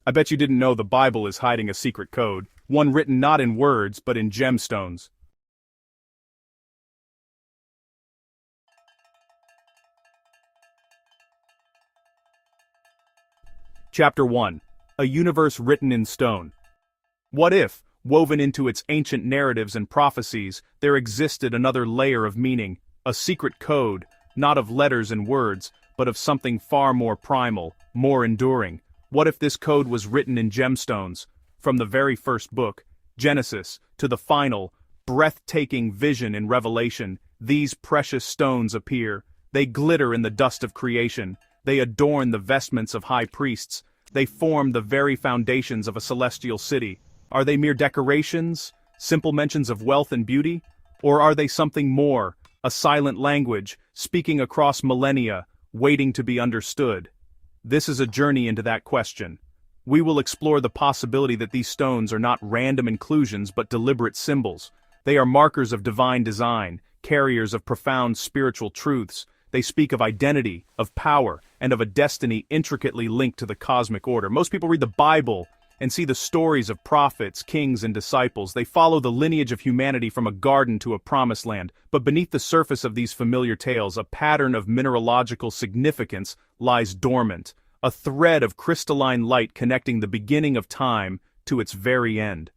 I bet you didn't know the Bible is hiding a secret code, one written not in words but in gemstones. Chapter 1. A Universe Written in Stone. What if, woven into its ancient narratives and prophecies, there existed another layer of meaning, a secret code, not of letters and words, but of something far more primal, more enduring? What if this code was written in gemstones, from the very first book, Genesis, to the final, breathtaking vision in Revelation? These precious stones appear. They glitter in the dust of creation. They adorn the vestments of high priests. They form the very foundations of a celestial city. Are they mere decorations, simple mentions of wealth and beauty? Or are they something more, a silent language, speaking across millennia, waiting to be understood? This is a journey into that question. We will explore the possibility that these stones are not random inclusions but deliberate symbols. They are markers of divine design, carriers of profound spiritual truths. They speak of identity, of power, and of a destiny intricately linked to the cosmic order. Most people read the Bible and see the stories of prophets, kings, and disciples. They follow the lineage of humanity from a garden to a promised land. But beneath the surface of these familiar tales, a pattern of mineralogical significance lies dormant, a thread of crystalline light connecting the beginning of time to its very end.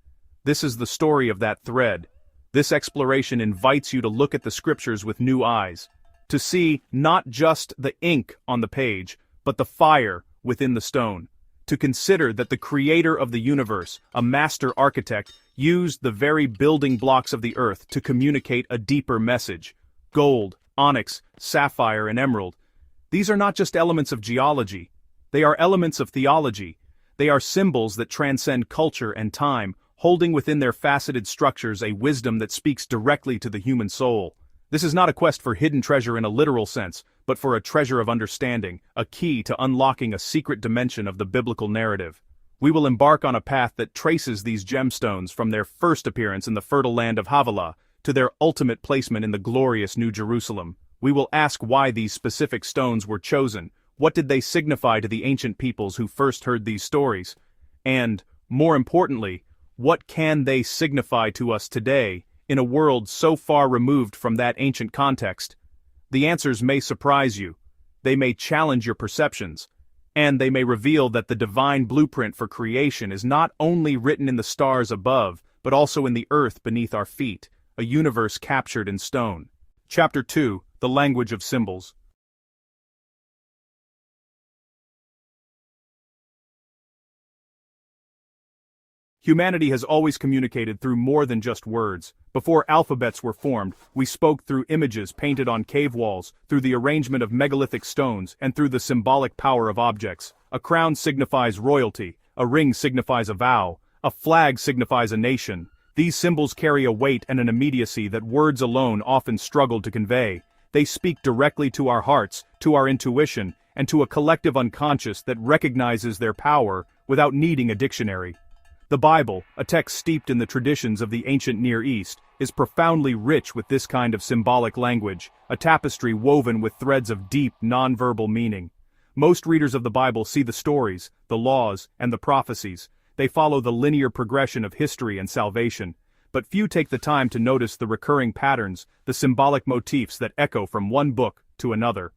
This is the story of that thread. This exploration invites you to look at the scriptures with new eyes, to see not just the ink on the page, but the fire within the stone. To consider that the creator of the universe, a master architect, used the very building blocks of the earth to communicate a deeper message. Gold, onyx, sapphire, and emerald. These are not just elements of geology. They are elements of theology. They are symbols that transcend culture and time, holding within their faceted structures a wisdom that speaks directly to the human soul. This is not a quest for hidden treasure in a literal sense, but for a treasure of understanding, a key to unlocking a secret dimension of the biblical narrative. We will embark on a path that traces these gemstones from their first appearance in the fertile land of Havilah to their ultimate placement in the glorious New Jerusalem. We will ask why these specific stones were chosen. What did they signify to the ancient peoples who first heard these stories? And, more importantly, what can they signify to us today, in a world so far removed from that ancient context? The answers may surprise you, they may challenge your perceptions, and they may reveal that the divine blueprint for creation is not only written in the stars above, but also in the earth beneath our feet, a universe captured in stone. Chapter 2. The Language of Symbols. Humanity has always communicated through more than just words. Before alphabets were formed, we spoke through images painted on cave walls, through the arrangement of megalithic stones, and through the symbolic power of objects. A crown signifies royalty, a ring signifies a vow, a flag signifies a nation. These symbols carry a weight and an immediacy that words alone often struggle to convey. They speak directly to our hearts, to our intuition, and to a collective unconscious that recognizes their power without needing a dictionary. The Bible, a text steeped in the traditions of the ancient Near East, is profoundly rich with this kind of symbolic language, a tapestry woven with threads of deep, nonverbal meaning. Most readers of the Bible see the stories, the laws, and the prophecies. They follow the linear progression of history and salvation. But few take the time to notice the recurring patterns, the symbolic motifs that echo from one book to another.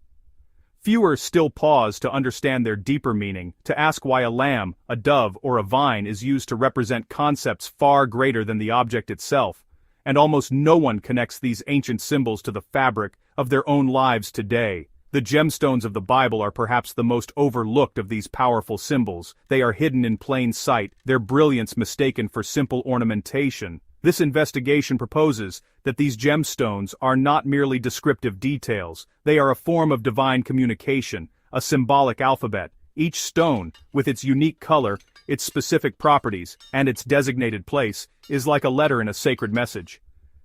Fewer still pause to understand their deeper meaning, to ask why a lamb, a dove, or a vine is used to represent concepts far greater than the object itself. And almost no one connects these ancient symbols to the fabric of their own lives today. The gemstones of the Bible are perhaps the most overlooked of these powerful symbols. They are hidden in plain sight, their brilliance mistaken for simple ornamentation. This investigation proposes that these gemstones are not merely descriptive details. They are a form of divine communication, a symbolic alphabet. Each stone, with its unique color, its specific properties, and its designated place, is like a letter in a sacred message.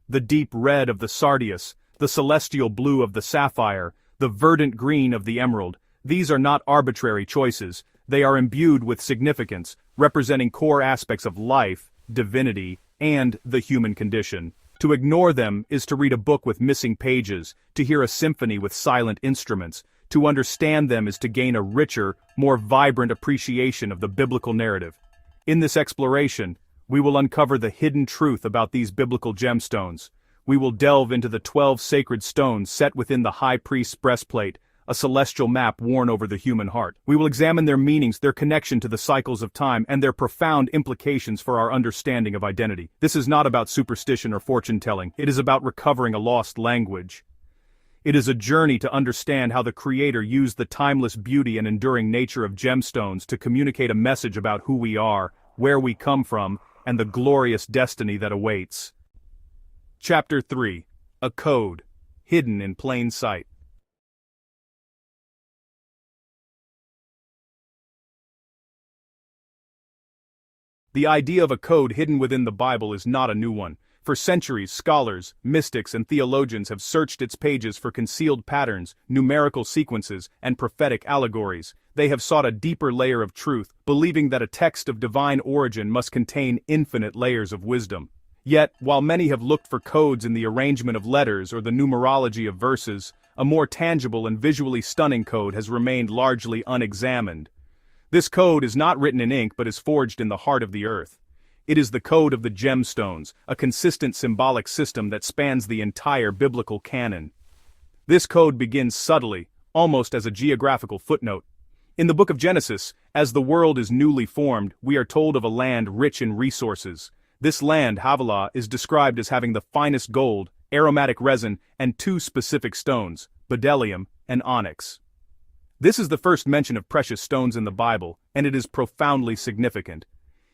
The deep red of the sardius, the celestial blue of the sapphire, the verdant green of the emerald, these are not arbitrary choices. They are imbued with significance, representing core aspects of life, divinity, and the human condition. To ignore them is to read a book with missing pages, to hear a symphony with silent instruments, To understand them is to gain a richer, more vibrant appreciation of the biblical narrative. In this exploration, we will uncover the hidden truth about these biblical gemstones. We will delve into the 12 sacred stones set within the high priest's breastplate, a celestial map worn over the human heart. We will examine their meanings, their connection to the cycles of time, and their profound implications for our understanding of identity. This is not about superstition or fortune-telling. It is about recovering a lost language. It is a journey to understand how the Creator used the timeless beauty and enduring nature of gemstones to communicate a message about who we are, where we come from, and the glorious destiny that awaits. Chapter 3. A Code, Hidden in Plain Sight. The idea of a code hidden within the Bible is not a new one. For centuries, scholars, mystics, and theologians have searched its pages for concealed patterns, numerical sequences, and prophetic allegories. They have sought a deeper layer of truth, believing that a text of divine origin must contain infinite layers of wisdom. Yet, while many have looked for codes in the arrangement of letters or the numerology of verses, a more tangible and visually stunning code has remained largely unexamined. This code is not written in ink but is forged in the heart of the earth. It is the code of the gemstones, a consistent symbolic system that spans the entire biblical canon. This code begins subtly, almost as a geographical footnote. In the book of Genesis, as the world is newly formed, we are told of a land rich in resources. This land, Havilah, is described as having the finest gold, aromatic resin, and two specific stones, bdellium and onyx. This is the first mention of precious stones in the Bible, and it is profoundly significant.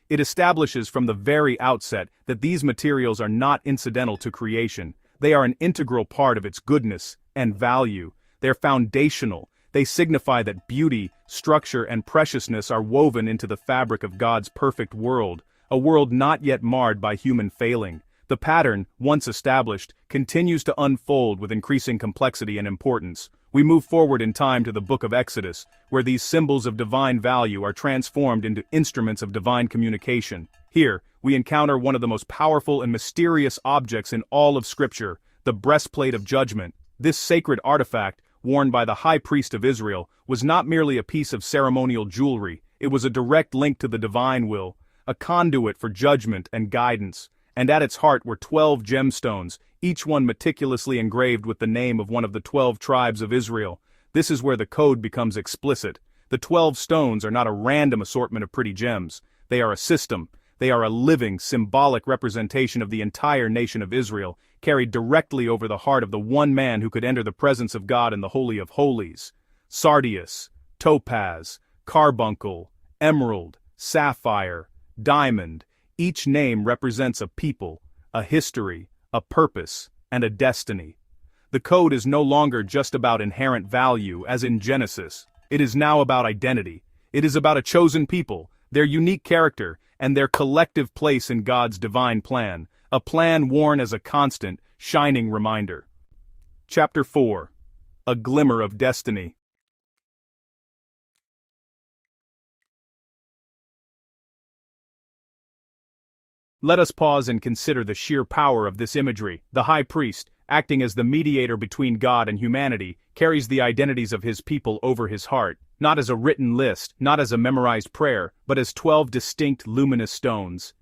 It establishes from the very outset that these materials are not incidental to creation. They are an integral part of its goodness and value. They're foundational. They signify that beauty, structure, and preciousness are woven into the fabric of God's perfect world, a world not yet marred by human failing. The pattern, once established, continues to unfold with increasing complexity and importance. We move forward in time to the book of Exodus, where these symbols of divine value are transformed into instruments of divine communication. Here, we encounter one of the most powerful and mysterious objects in all of Scripture, the breastplate of judgment. This sacred artifact, worn by the high priest of Israel, was not merely a piece of ceremonial jewelry. It was a direct link to the divine will, a conduit for judgment and guidance. And at its heart were 12 gemstones, each one meticulously engraved with the name of one of the 12 tribes of Israel. This is where the code becomes explicit. The 12 stones are not a random assortment of pretty gems. They are a system. They are a living, symbolic representation of the entire nation of Israel, carried directly over the heart of the one man who could enter the presence of God in the Holy of Holies. Sardius, topaz, carbuncle, emerald, sapphire, diamond. Each name represents a people, a history, a purpose, and a destiny. The code is no longer just about inherent value, as in Genesis. It is now about identity. It is about a chosen people, their unique character, and their collective place in God's divine plan, a plan worn as a constant, shining reminder. Chapter 4. A Glimmer of Destiny. Let us pause and consider the sheer power of this imagery. The high priest, acting as the mediator between God and humanity, carries the identities of his people over his heart, not as a written list, not as a memorized prayer, but as 12 distinct luminous stones.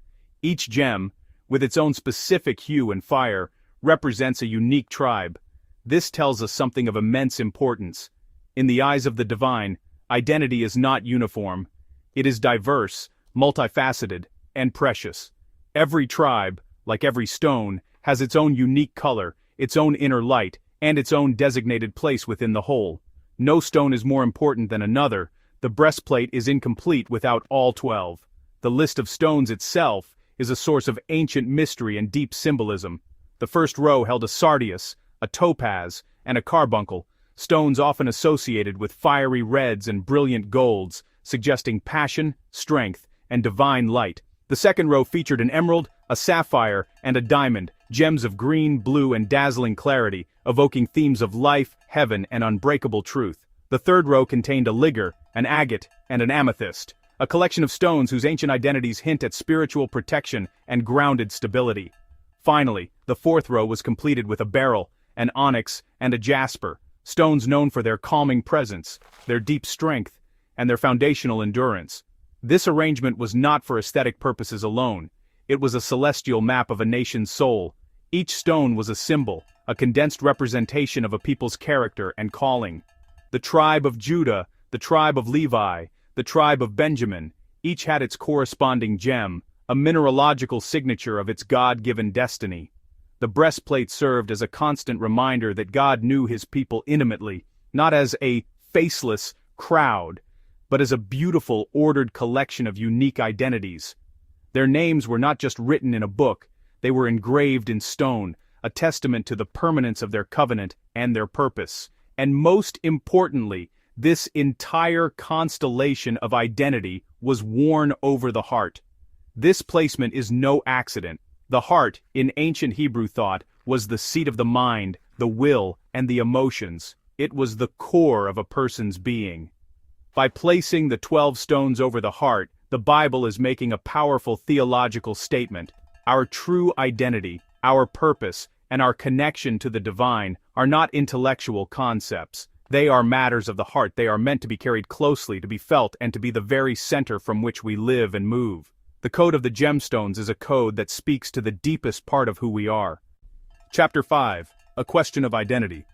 Each gem, with its own specific hue and fire, represents a unique tribe. This tells us something of immense importance. In the eyes of the divine, identity is not uniform. It is diverse, multifaceted, and precious. Every tribe, like every stone, has its own unique color, its own inner light, and its own designated place within the whole. No stone is more important than another. The breastplate is incomplete without all 12. The list of stones itself is a source of ancient mystery and deep symbolism. The first row held a sardius, a topaz, and a carbuncle, stones often associated with fiery reds and brilliant golds, suggesting passion, strength, and divine light. The second row featured an emerald, a sapphire, and a diamond, gems of green, blue, and dazzling clarity, evoking themes of life, heaven, and unbreakable truth. The third row contained a ligure, an agate, and an amethyst, a collection of stones whose ancient identities hint at spiritual protection and grounded stability. Finally, the fourth row was completed with a beryl, an onyx, and a jasper, stones known for their calming presence, their deep strength, and their foundational endurance. This arrangement was not for aesthetic purposes alone. It was a celestial map of a nation's soul. Each stone was a symbol, a condensed representation of a people's character and calling. The tribe of Judah, the tribe of Levi, the tribe of Benjamin, each had its corresponding gem, a mineralogical signature of its God-given destiny. The breastplate served as a constant reminder that God knew his people intimately, not as a faceless crowd, but as a beautiful, ordered collection of unique identities. Their names were not just written in a book, they were engraved in stone, a testament to the permanence of their covenant and their purpose. And most importantly, this entire constellation of identity was worn over the heart. This placement is no accident. The heart, in ancient Hebrew thought, was the seat of the mind, the will, and the emotions. It was the core of a person's being. By placing the 12 stones over the heart, the Bible is making a powerful theological statement. Our true identity, our purpose, and our connection to the divine are not intellectual concepts. They are matters of the heart. They are meant to be carried closely, to be felt, and to be the very center from which we live and move. The code of the gemstones is a code that speaks to the deepest part of who we are. Chapter 5. A Question of Identity.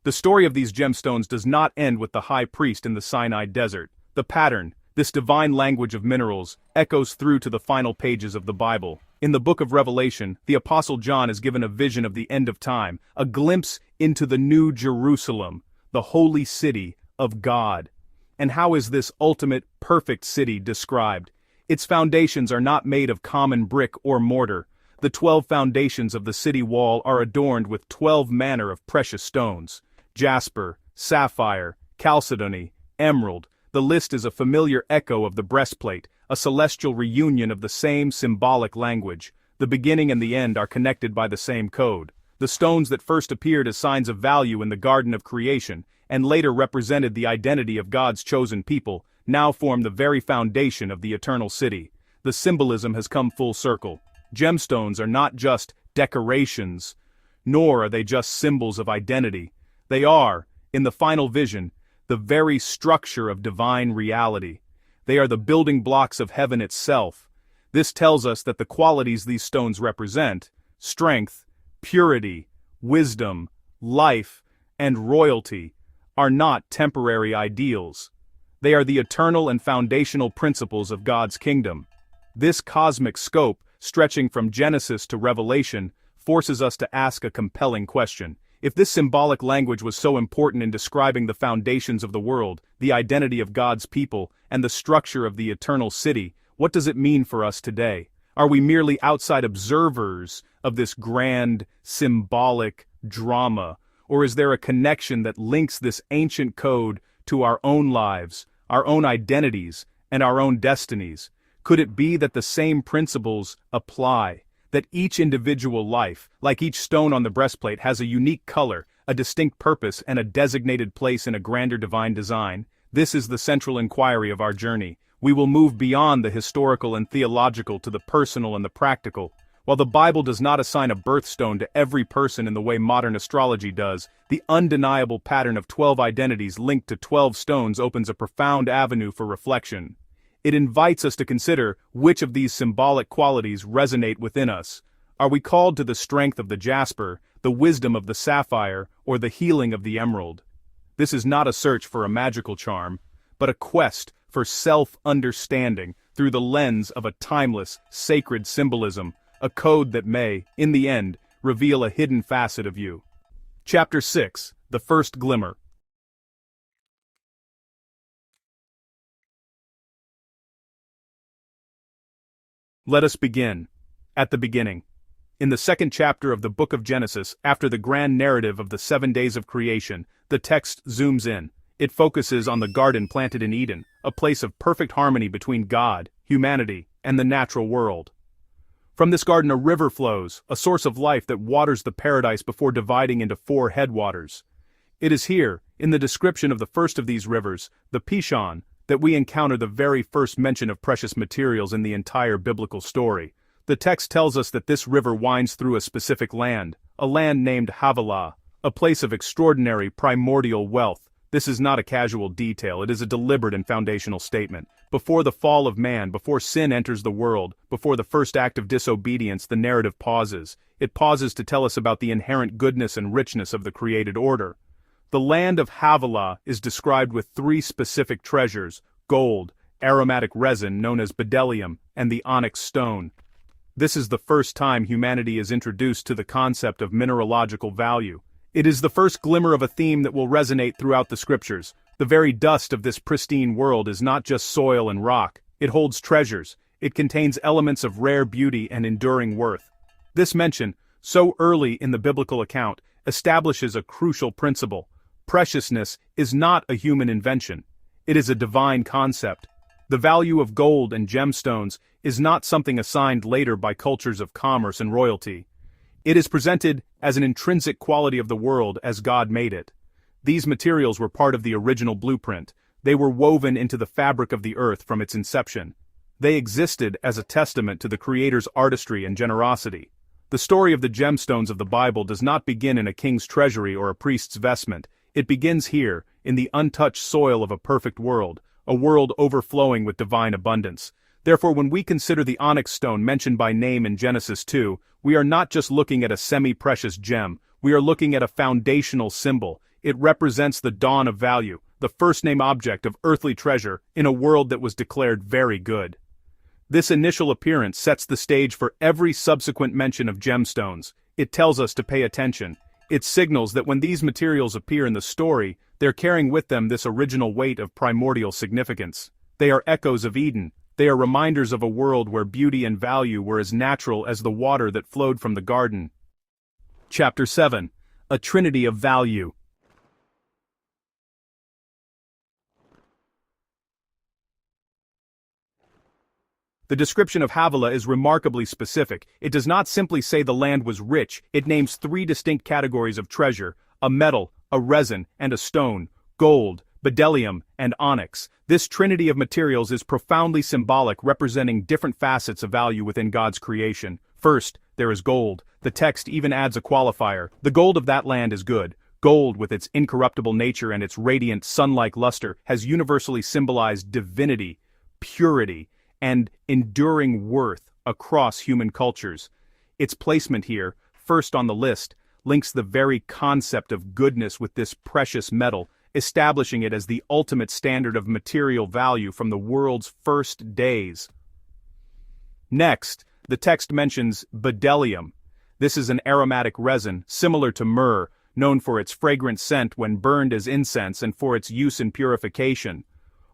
The story of these gemstones does not end with the high priest in the Sinai desert. The pattern, this divine language of minerals, echoes through to the final pages of the Bible. In the book of Revelation, the Apostle John is given a vision of the end of time, a glimpse into the New Jerusalem, the holy city of God. And how is this ultimate, perfect city described? Its foundations are not made of common brick or mortar. The 12 foundations of the city wall are adorned with 12 manner of precious stones: jasper, sapphire, chalcedony, emerald. The list is a familiar echo of the breastplate, a celestial reunion of the same symbolic language. The beginning and the end are connected by the same code. The stones that first appeared as signs of value in the Garden of Creation, and later represented the identity of God's chosen people, now form the very foundation of the eternal city. The symbolism has come full circle. Gemstones are not just decorations, nor are they just symbols of identity. They are, in the final vision, the very structure of divine reality. They are the building blocks of heaven itself. This tells us that the qualities these stones represent, strength, purity, wisdom, life, and royalty, are not temporary ideals. They are the eternal and foundational principles of God's kingdom. This cosmic scope, stretching from Genesis to Revelation, forces us to ask a compelling question. If this symbolic language was so important in describing the foundations of the world, the identity of God's people, and the structure of the eternal city, what does it mean for us today? Are we merely outside observers of this grand, symbolic drama, or is there a connection that links this ancient code to our own lives, our own identities, and our own destinies? Could it be that the same principles apply? That each individual life, like each stone on the breastplate, has a unique color, a distinct purpose, and a designated place in a grander divine design? This is the central inquiry of our journey. We will move beyond the historical and theological to the personal and the practical. While the Bible does not assign a birthstone to every person in the way modern astrology does, the undeniable pattern of 12 identities linked to 12 stones opens a profound avenue for reflection. It invites us to consider which of these symbolic qualities resonate within us. Are we called to the strength of the jasper, the wisdom of the sapphire, or the healing of the emerald? This is not a search for a magical charm, but a quest for self-understanding through the lens of a timeless, sacred symbolism, a code that may, in the end, reveal a hidden facet of you. Chapter 6. The First Glimmer. Let us begin. At the beginning. In the second chapter of the book of Genesis, after the grand narrative of the 7 days of creation, the text zooms in. It focuses on the garden planted in Eden, a place of perfect harmony between God, humanity, and the natural world. From this garden a river flows, a source of life that waters the paradise before dividing into 4 headwaters. It is here, in the description of the first of these rivers, the Pishon, that we encounter the very first mention of precious materials in the entire biblical story. The text tells us that this river winds through a specific land, a land named Havilah, a place of extraordinary primordial wealth. This is not a casual detail, it is a deliberate and foundational statement. Before the fall of man, before sin enters the world, before the first act of disobedience, the narrative pauses. It pauses to tell us about the inherent goodness and richness of the created order. The land of Havilah is described with three specific treasures: gold, aromatic resin known as bdellium, and the onyx stone. This is the first time humanity is introduced to the concept of mineralogical value. It is the first glimmer of a theme that will resonate throughout the scriptures. The very dust of this pristine world is not just soil and rock, it holds treasures. It contains elements of rare beauty and enduring worth. This mention, so early in the biblical account, establishes a crucial principle. Preciousness is not a human invention. It is a divine concept. The value of gold and gemstones is not something assigned later by cultures of commerce and royalty. It is presented as an intrinsic quality of the world as God made it. These materials were part of the original blueprint. They were woven into the fabric of the earth from its inception. They existed as a testament to the Creator's artistry and generosity. The story of the gemstones of the Bible does not begin in a king's treasury or a priest's vestment. It begins here, in the untouched soil of a perfect world, a world overflowing with divine abundance. Therefore, when we consider the onyx stone mentioned by name in Genesis 2, we are not just looking at a semi-precious gem, we are looking at a foundational symbol. It represents the dawn of value, the first-name object of earthly treasure in a world that was declared very good. This initial appearance sets the stage for every subsequent mention of gemstones. It tells us to pay attention. It signals that when these materials appear in the story, they're carrying with them this original weight of primordial significance. They are echoes of Eden. They are reminders of a world where beauty and value were as natural as the water that flowed from the garden. Chapter 7. A Trinity of Value. The description of Havilah is remarkably specific. It does not simply say the land was rich, it names three distinct categories of treasure: a metal, a resin, and a stone: gold, bdellium, and onyx. This trinity of materials is profoundly symbolic, representing different facets of value within God's creation. First, there is gold. The text even adds a qualifier. The gold of that land is good. Gold, with its incorruptible nature and its radiant sun-like luster, has universally symbolized divinity, purity, and enduring worth across human cultures. Its placement here, first on the list, links the very concept of goodness with this precious metal, establishing it as the ultimate standard of material value from the world's first days. Next, the text mentions bdellium. This is an aromatic resin, similar to myrrh, known for its fragrant scent when burned as incense and for its use in purification.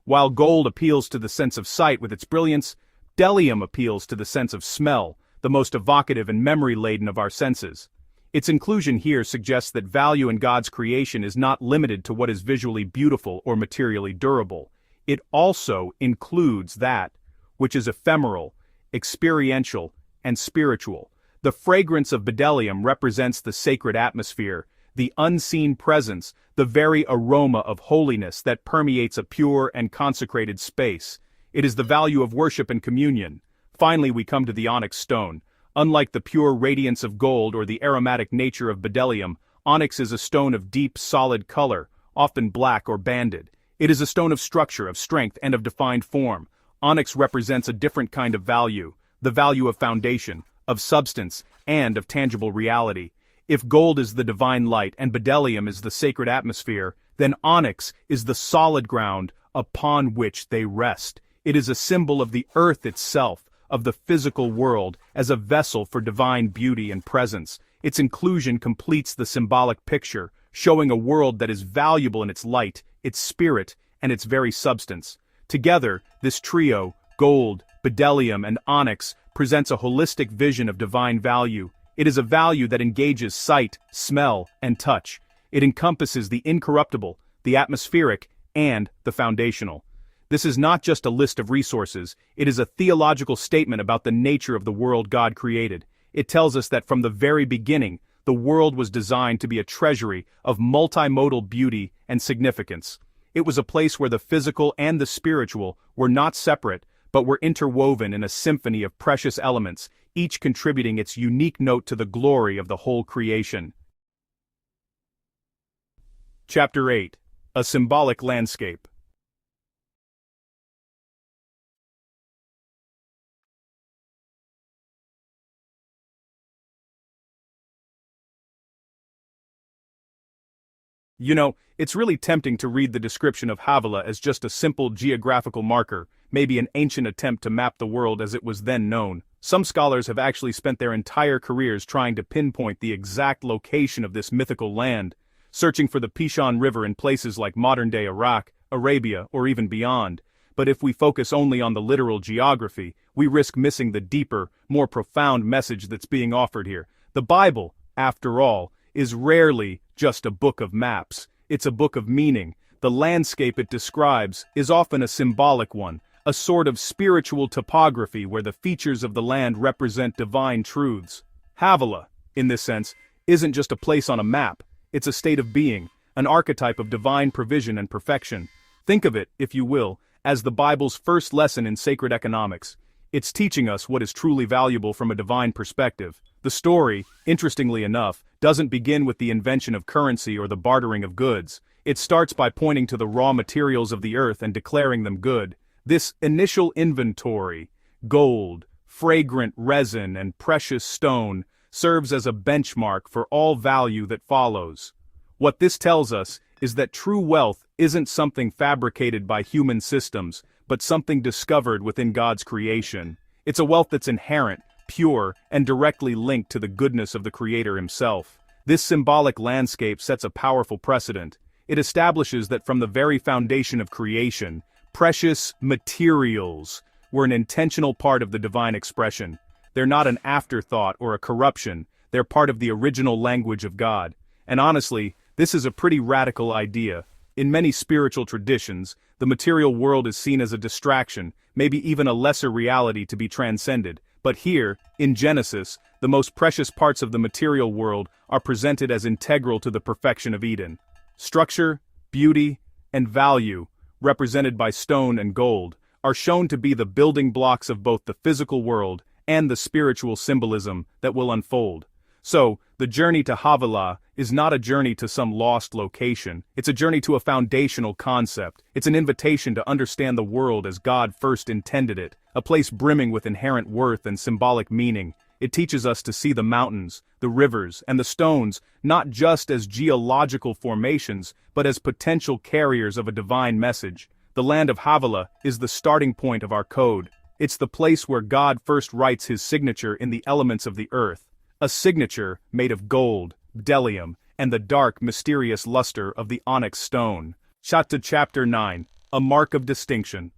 While gold appeals to the sense of sight with its brilliance, bdellium appeals to the sense of smell, the most evocative and memory-laden of our senses. Its inclusion here suggests that value in God's creation is not limited to what is visually beautiful or materially durable. It also includes that which is ephemeral, experiential, and spiritual. The fragrance of bdellium represents the sacred atmosphere, the unseen presence, the very aroma of holiness that permeates a pure and consecrated space. It is the value of worship and communion. Finally, we come to the onyx stone. Unlike the pure radiance of gold or the aromatic nature of bdellium, onyx is a stone of deep, solid color, often black or banded. It is a stone of structure, of strength, and of defined form. Onyx represents a different kind of value, the value of foundation, of substance, and of tangible reality. If gold is the divine light and bdellium is the sacred atmosphere, then onyx is the solid ground upon which they rest. It is a symbol of the earth itself, of the physical world, as a vessel for divine beauty and presence. Its inclusion completes the symbolic picture, showing a world that is valuable in its light, its spirit, and its very substance. Together, this trio, gold, bdellium, and onyx, presents a holistic vision of divine value. It is a value that engages sight, smell, and touch. It encompasses the incorruptible, the atmospheric, and the foundational. This is not just a list of resources, it is a theological statement about the nature of the world God created. It tells us that from the very beginning, the world was designed to be a treasury of multimodal beauty and significance. It was a place where the physical and the spiritual were not separate, but were interwoven in a symphony of precious elements, each contributing its unique note to the glory of the whole creation. Chapter 8. A Symbolic Landscape. You know, it's really tempting to read the description of Havilah as just a simple geographical marker, maybe an ancient attempt to map the world as it was then known. Some scholars have actually spent their entire careers trying to pinpoint the exact location of this mythical land, searching for the Pishon River in places like modern-day Iraq, Arabia, or even beyond. But if we focus only on the literal geography, we risk missing the deeper, more profound message that's being offered here. The Bible, after all, is rarely just a book of maps. It's a book of meaning. The landscape it describes is often a symbolic one, a sort of spiritual topography where the features of the land represent divine truths. Havilah, in this sense, isn't just a place on a map. It's a state of being, an archetype of divine provision and perfection. Think of it, if you will, as the Bible's first lesson in sacred economics. It's teaching us what is truly valuable from a divine perspective. The story, interestingly enough, doesn't begin with the invention of currency or the bartering of goods. It starts by pointing to the raw materials of the earth and declaring them good. This initial inventory, gold, fragrant resin, and precious stone, serves as a benchmark for all value that follows. What this tells us is that true wealth isn't something fabricated by human systems, but something discovered within God's creation. It's a wealth that's inherent, pure, and directly linked to the goodness of the Creator himself. This symbolic landscape sets a powerful precedent. It establishes that from the very foundation of creation, precious materials were an intentional part of the divine expression. They're not an afterthought or a corruption, they're part of the original language of God. And honestly, this is a pretty radical idea. In many spiritual traditions, the material world is seen as a distraction, maybe even a lesser reality to be transcended. But here, in Genesis, the most precious parts of the material world are presented as integral to the perfection of Eden. Structure, beauty, and value, represented by stone and gold, are shown to be the building blocks of both the physical world and the spiritual symbolism that will unfold. So, the journey to Havilah is not a journey to some lost location. It's a journey to a foundational concept. It's an invitation to understand the world as God first intended it, a place brimming with inherent worth and symbolic meaning. It teaches us to see the mountains, the rivers, and the stones not just as geological formations, but as potential carriers of a divine message. The land of Havilah is the starting point of our code. It's the place where God first writes his signature in the elements of the earth. A signature made of gold, bdellium, and the dark, mysterious luster of the onyx stone. Chapter 9. A Mark of Distinction.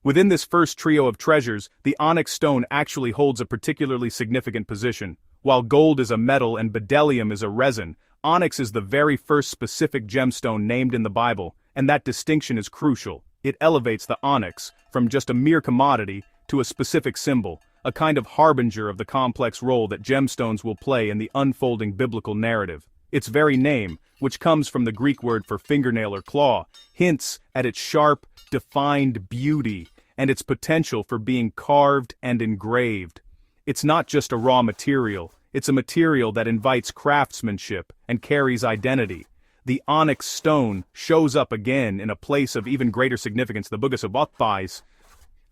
Within this first trio of treasures, the onyx stone actually holds a particularly significant position. While gold is a metal and bdellium is a resin, onyx is the very first specific gemstone named in the Bible, and that distinction is crucial. It elevates the onyx from just a mere commodity to a specific symbol, a kind of harbinger of the complex role that gemstones will play in the unfolding biblical narrative. Its very name, which comes from the Greek word for fingernail or claw, hints at its sharp, defined beauty and its potential for being carved and engraved. It's not just a raw material, it's a material that invites craftsmanship and carries identity. The onyx stone shows up again in a place of even greater significance. The Book of Sabbaths,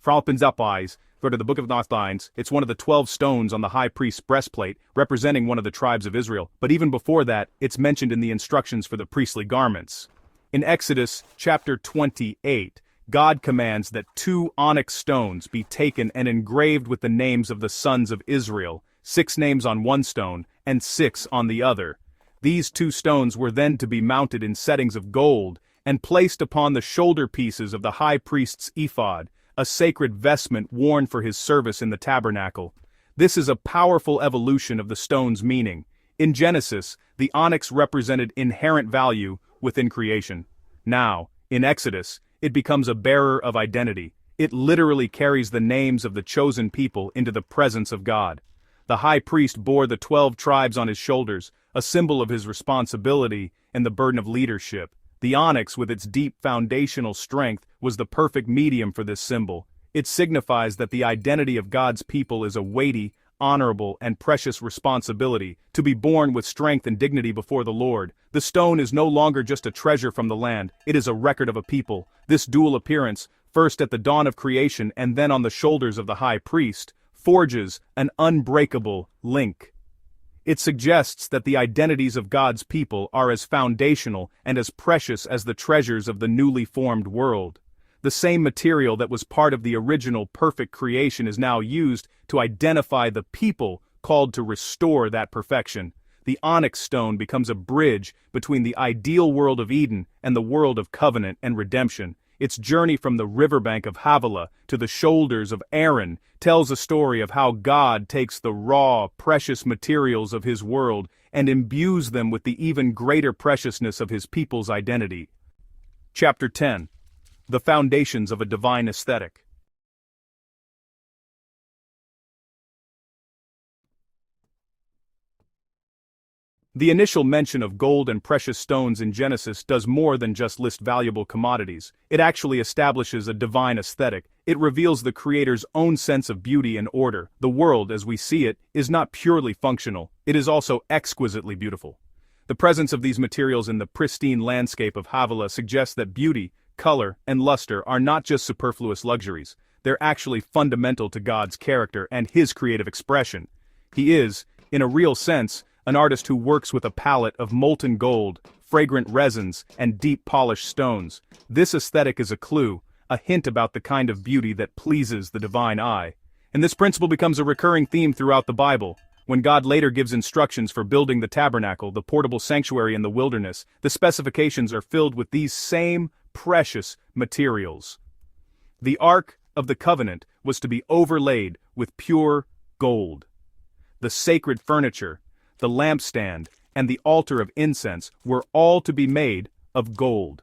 the Book of Nothines, it's one of the 12 stones on the high priest's breastplate, representing one of the tribes of Israel. But even before that, it's mentioned in the instructions for the priestly garments. In Exodus chapter 28, God commands that 2 onyx stones be taken and engraved with the names of the sons of Israel, 6 names on one stone and 6 on the other. These 2 stones were then to be mounted in settings of gold and placed upon the shoulder pieces of the high priest's ephod, a sacred vestment worn for his service in the tabernacle. This is a powerful evolution of the stone's meaning. In Genesis, the onyx represented inherent value within creation. Now, in Exodus, it becomes a bearer of identity. It literally carries the names of the chosen people into the presence of God. The high priest bore the 12 tribes on his shoulders, a symbol of his responsibility and the burden of leadership. The onyx, with its deep foundational strength, was the perfect medium for this symbol. It signifies that the identity of God's people is a weighty, honorable, and precious responsibility, to be born with strength and dignity before the Lord. The stone is no longer just a treasure from the land, it is a record of a people. This dual appearance, first at the dawn of creation and then on the shoulders of the high priest, forges an unbreakable link. It suggests that the identities of God's people are as foundational and as precious as the treasures of the newly formed world. The same material that was part of the original perfect creation is now used to identify the people called to restore that perfection. The onyx stone becomes a bridge between the ideal world of Eden and the world of covenant and redemption. Its journey from the riverbank of Havilah to the shoulders of Aaron tells a story of how God takes the raw, precious materials of his world and imbues them with the even greater preciousness of his people's identity. Chapter 10. The Foundations of a Divine Aesthetic. The initial mention of gold and precious stones in Genesis does more than just list valuable commodities. It actually establishes a divine aesthetic. It reveals the Creator's own sense of beauty and order. The world, as we see it, is not purely functional. It is also exquisitely beautiful. The presence of these materials in the pristine landscape of Havilah suggests that beauty, color, and luster are not just superfluous luxuries. They're actually fundamental to God's character and his creative expression. He is, in a real sense, an artist who works with a palette of molten gold, fragrant resins, and deep polished stones. This aesthetic is a clue, a hint about the kind of beauty that pleases the divine eye. And this principle becomes a recurring theme throughout the Bible. When God later gives instructions for building the tabernacle, the portable sanctuary in the wilderness, the specifications are filled with these same precious materials. The Ark of the Covenant was to be overlaid with pure gold. The sacred furniture, the lampstand, and the altar of incense were all to be made of gold.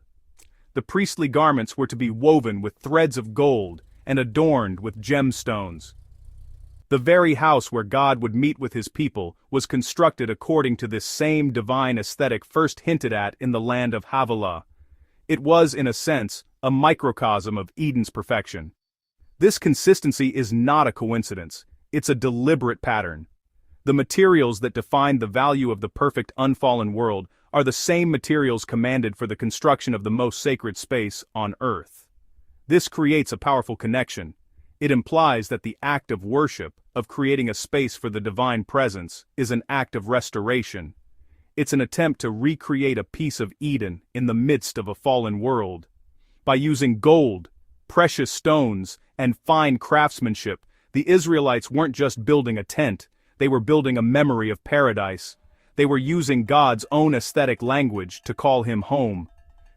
The priestly garments were to be woven with threads of gold and adorned with gemstones. The very house where God would meet with his people was constructed according to this same divine aesthetic first hinted at in the land of Havilah. It was, in a sense, a microcosm of Eden's perfection. This consistency is not a coincidence, it's a deliberate pattern. The materials that define the value of the perfect unfallen world are the same materials commanded for the construction of the most sacred space on earth. This creates a powerful connection. It implies that the act of worship, of creating a space for the divine presence, is an act of restoration. It's an attempt to recreate a piece of Eden in the midst of a fallen world. By using gold, precious stones, and fine craftsmanship, the Israelites weren't just building a tent, they were building a memory of paradise. They were using God's own aesthetic language to call him home.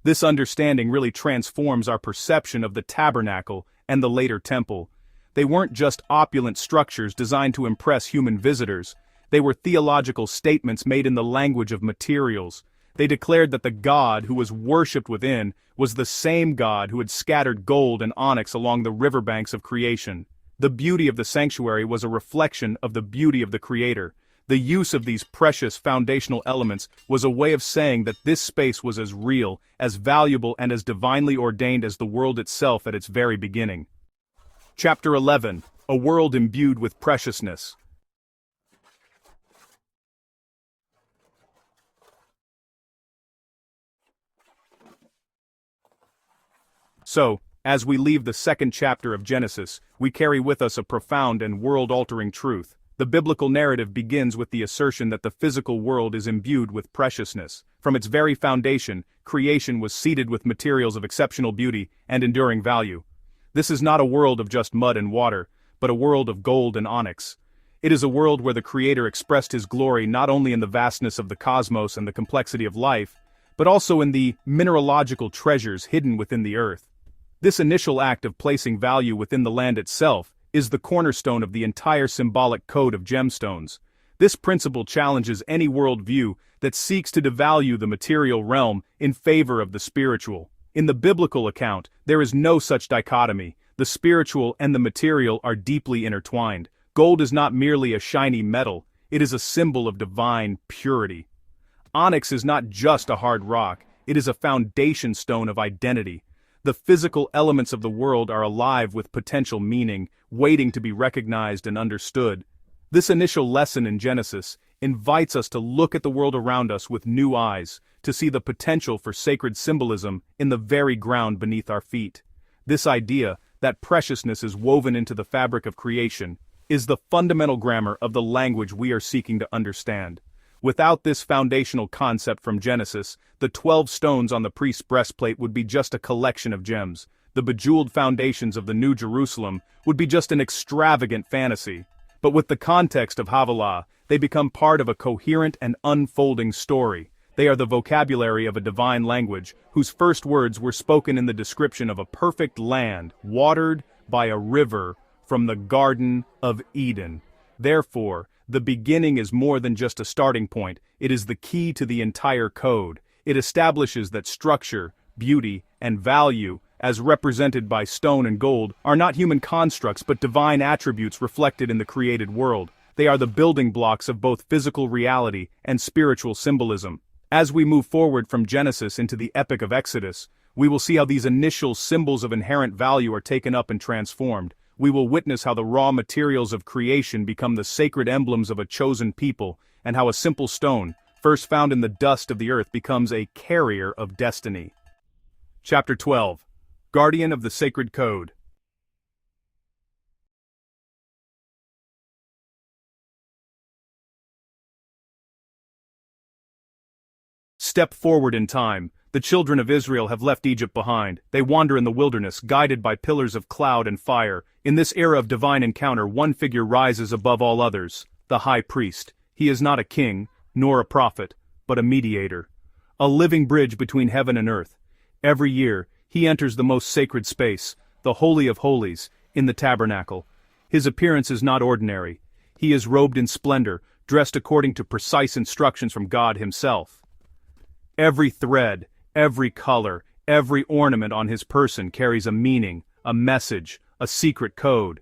This understanding really transforms our perception of the tabernacle and the later temple. They weren't just opulent structures designed to impress human visitors. They were theological statements made in the language of materials. They declared that the God who was worshipped within was the same God who had scattered gold and onyx along the riverbanks of creation. The beauty of the sanctuary was a reflection of the beauty of the Creator. The use of these precious foundational elements was a way of saying that this space was as real, as valuable, and as divinely ordained as the world itself at its very beginning. Chapter 11. A World Imbued with Preciousness. So, as we leave the second chapter of Genesis, we carry with us a profound and world-altering truth. The biblical narrative begins with the assertion that the physical world is imbued with preciousness. From its very foundation, creation was seeded with materials of exceptional beauty and enduring value. This is not a world of just mud and water, but a world of gold and onyx. It is a world where the Creator expressed his glory not only in the vastness of the cosmos and the complexity of life, but also in the mineralogical treasures hidden within the earth. This initial act of placing value within the land itself is the cornerstone of the entire symbolic code of gemstones. This principle challenges any worldview that seeks to devalue the material realm in favor of the spiritual. In the biblical account, there is no such dichotomy. The spiritual and the material are deeply intertwined. Gold is not merely a shiny metal, it is a symbol of divine purity. Onyx is not just a hard rock, it is a foundation stone of identity. The physical elements of the world are alive with potential meaning, waiting to be recognized and understood. This initial lesson in Genesis invites us to look at the world around us with new eyes, to see the potential for sacred symbolism in the very ground beneath our feet. This idea, that preciousness is woven into the fabric of creation, is the fundamental grammar of the language we are seeking to understand. Without this foundational concept from Genesis, the 12 stones on the priest's breastplate would be just a collection of gems. The bejeweled foundations of the New Jerusalem would be just an extravagant fantasy. But with the context of Havilah, they become part of a coherent and unfolding story. They are the vocabulary of a divine language, whose first words were spoken in the description of a perfect land, watered by a river from the Garden of Eden. Therefore, the beginning is more than just a starting point, it is the key to the entire code. It establishes that structure, beauty, and value, as represented by stone and gold, are not human constructs but divine attributes reflected in the created world. They are the building blocks of both physical reality and spiritual symbolism. As we move forward from Genesis into the epic of Exodus, we will see how these initial symbols of inherent value are taken up and transformed. We will witness how the raw materials of creation become the sacred emblems of a chosen people, and how a simple stone, first found in the dust of the earth, becomes a carrier of destiny. Chapter 12. Guardian of the Sacred Code. Step forward in time. The children of Israel have left Egypt behind. They wander in the wilderness, guided by pillars of cloud and fire. In this era of divine encounter, one figure rises above all others, the high priest. He is not a king, nor a prophet, but a mediator. A living bridge between heaven and earth. Every year, he enters the most sacred space, the Holy of Holies, in the tabernacle. His appearance is not ordinary. He is robed in splendor, dressed according to precise instructions from God himself. Every thread, every color, every ornament on his person carries a meaning, a message, a secret code.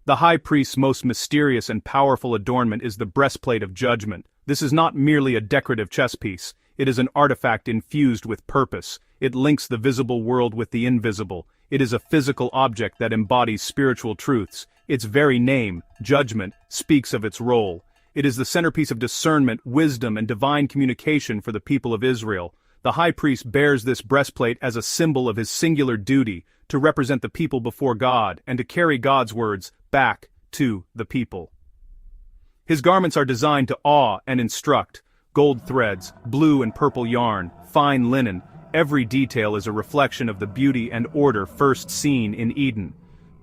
The high priest's most mysterious and powerful adornment is the breastplate of judgment. This is not merely a decorative chess piece. It is an artifact infused with purpose. It links the visible world with the invisible. It is a physical object that embodies spiritual truths. Its very name, judgment, speaks of its role. It is the centerpiece of discernment, wisdom, and divine communication for the people of Israel. The high priest bears this breastplate as a symbol of his singular duty to represent the people before God and to carry God's words back to the people. His garments are designed to awe and instruct. Gold threads, blue and purple yarn, fine linen, every detail is a reflection of the beauty and order first seen in Eden.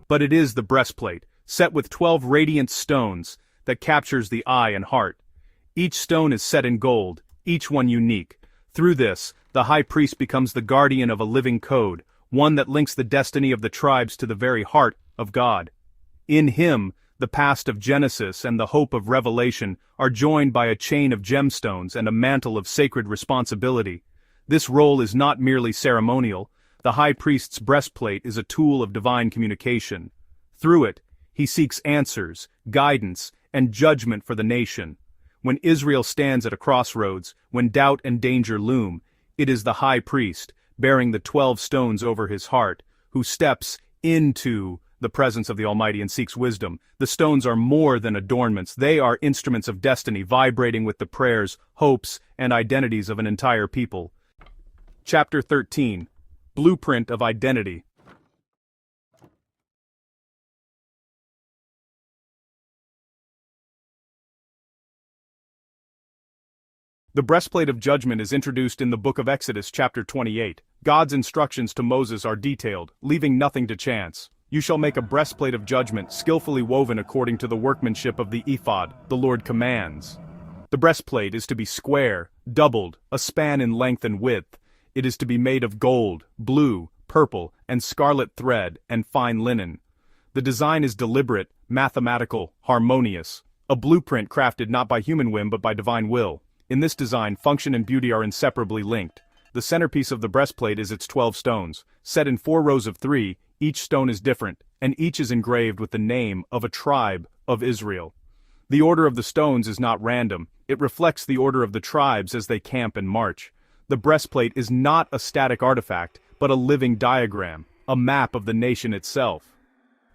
But it is the breastplate, set with 12 radiant stones, that captures the eye and heart. Each stone is set in gold, each one unique. Through this, the high priest becomes the guardian of a living code, one that links the destiny of the tribes to the very heart of God. In him, the past of Genesis and the hope of Revelation are joined by a chain of gemstones and a mantle of sacred responsibility. This role is not merely ceremonial. The high priest's breastplate is a tool of divine communication. Through it, he seeks answers, guidance, and judgment for the nation. When Israel stands at a crossroads, when doubt and danger loom, it is the high priest, bearing the 12 stones over his heart, who steps into the presence of the Almighty and seeks wisdom. The stones are more than adornments. They are instruments of destiny, vibrating with the prayers, hopes, and identities of an entire people. Chapter 13. Blueprint of Identity. The breastplate of judgment is introduced in the book of Exodus chapter 28. God's instructions to Moses are detailed, leaving nothing to chance. You shall make a breastplate of judgment skillfully woven according to the workmanship of the ephod, the Lord commands. The breastplate is to be square, doubled, a span in length and width. It is to be made of gold, blue, purple, and scarlet thread, and fine linen. The design is deliberate, mathematical, harmonious. A blueprint crafted not by human whim but by divine will. In this design, function and beauty are inseparably linked. The centerpiece of the breastplate is its 12 stones. Set in 4 rows of 3, each stone is different, and each is engraved with the name of a tribe of Israel. The order of the stones is not random, it reflects the order of the tribes as they camp and march. The breastplate is not a static artifact, but a living diagram, a map of the nation itself.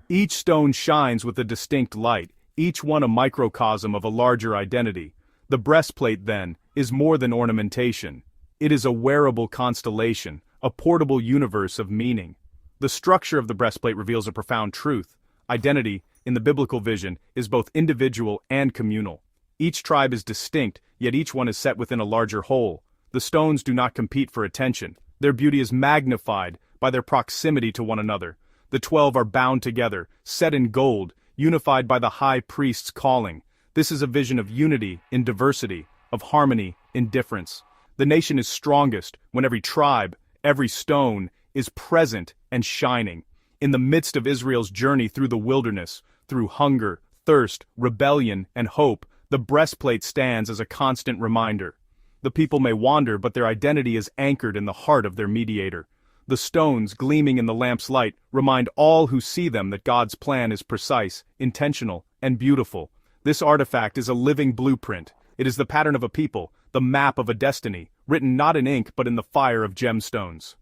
Each stone shines with a distinct light, each one a microcosm of a larger identity. The breastplate, then, is more than ornamentation. It is a wearable constellation, a portable universe of meaning. The structure of the breastplate reveals a profound truth. Identity, in the biblical vision, is both individual and communal. Each tribe is distinct, yet each one is set within a larger whole. The stones do not compete for attention. Their beauty is magnified by their proximity to one another. The 12 are bound together, set in gold, unified by the high priest's calling. This is a vision of unity in diversity, of harmony in difference. The nation is strongest when every tribe, every stone, is present and shining. In the midst of Israel's journey through the wilderness, through hunger, thirst, rebellion, and hope, the breastplate stands as a constant reminder. The people may wander, but their identity is anchored in the heart of their mediator. The stones, gleaming in the lamp's light, remind all who see them that God's plan is precise, intentional, and beautiful. This artifact is a living blueprint. It is the pattern of a people, the map of a destiny, written not in ink but in the fire of gemstones.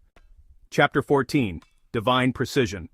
Chapter 14. Divine Precision.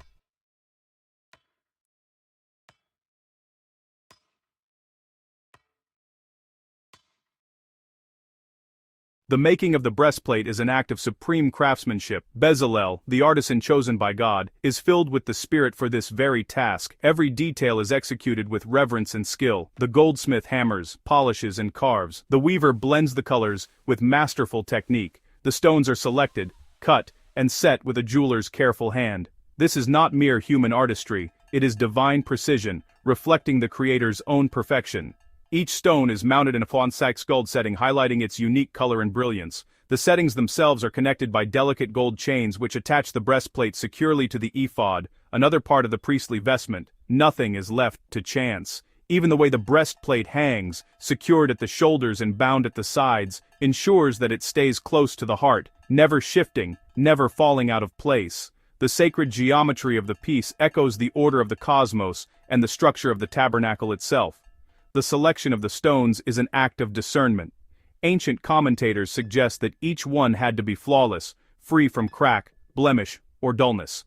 The making of the breastplate is an act of supreme craftsmanship. Bezalel, the artisan chosen by God, is filled with the Spirit for this very task. Every detail is executed with reverence and skill. The goldsmith hammers, polishes, and carves. The weaver blends the colors with masterful technique. The stones are selected, cut, and set with a jeweler's careful hand. This is not mere human artistry, it is divine precision, reflecting the Creator's own perfection. Each stone is mounted in a Fonsax gold setting, highlighting its unique color and brilliance. The settings themselves are connected by delicate gold chains which attach the breastplate securely to the ephod, another part of the priestly vestment. Nothing is left to chance. Even the way the breastplate hangs, secured at the shoulders and bound at the sides, ensures that it stays close to the heart, never shifting, never falling out of place. The sacred geometry of the piece echoes the order of the cosmos and the structure of the tabernacle itself. The selection of the stones is an act of discernment. Ancient commentators suggest that each one had to be flawless, free from crack, blemish, or dullness.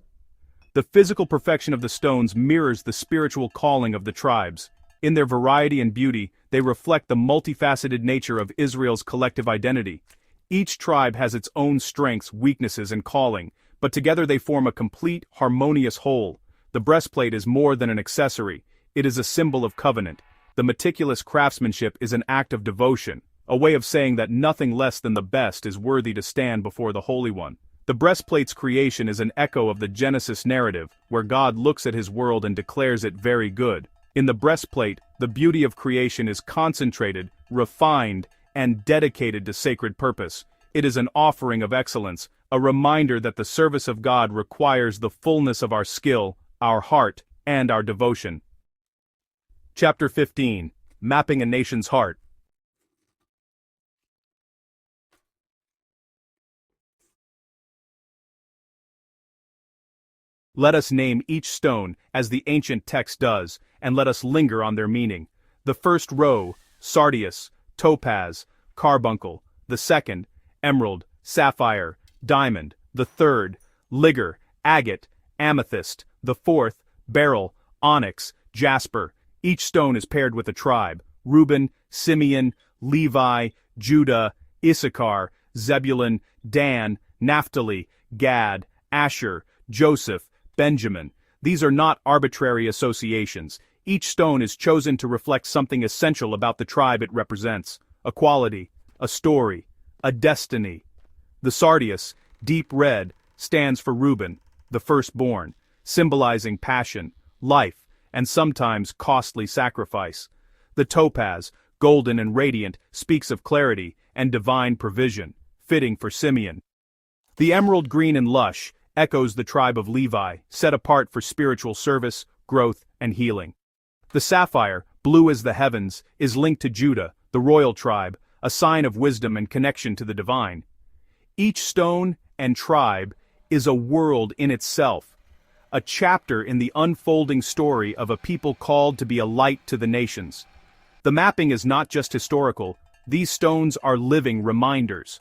The physical perfection of the stones mirrors the spiritual calling of the tribes. In their variety and beauty, they reflect the multifaceted nature of Israel's collective identity. Each tribe has its own strengths, weaknesses, and calling, but together they form a complete, harmonious whole. The breastplate is more than an accessory, it is a symbol of covenant. The meticulous craftsmanship is an act of devotion, a way of saying that nothing less than the best is worthy to stand before the Holy One. The breastplate's creation is an echo of the Genesis narrative, where God looks at his world and declares it very good. In the breastplate, the beauty of creation is concentrated, refined, and dedicated to sacred purpose. It is an offering of excellence, a reminder that the service of God requires the fullness of our skill, our heart, and our devotion. Chapter 15. Mapping a Nation's Heart. Let us name each stone, as the ancient text does, and let us linger on their meaning. The first row, sardius, topaz, carbuncle. The second, emerald, sapphire, diamond. The third, ligure, agate, amethyst. The fourth, beryl, onyx, jasper. Each stone is paired with a tribe: Reuben, Simeon, Levi, Judah, Issachar, Zebulun, Dan, Naphtali, Gad, Asher, Joseph, Benjamin. These are not arbitrary associations. Each stone is chosen to reflect something essential about the tribe it represents: a quality, a story, a destiny. The sardius, deep red, stands for Reuben, the firstborn, symbolizing passion, life, and sometimes costly sacrifice. The topaz, golden and radiant, speaks of clarity and divine provision, fitting for Simeon. The emerald green and lush echoes the tribe of Levi, set apart for spiritual service, growth, and healing. The sapphire, blue as the heavens, is linked to Judah, the royal tribe, a sign of wisdom and connection to the divine. Each stone and tribe is a world in itself, a chapter in the unfolding story of a people called to be a light to the nations. The mapping is not just historical, these stones are living reminders.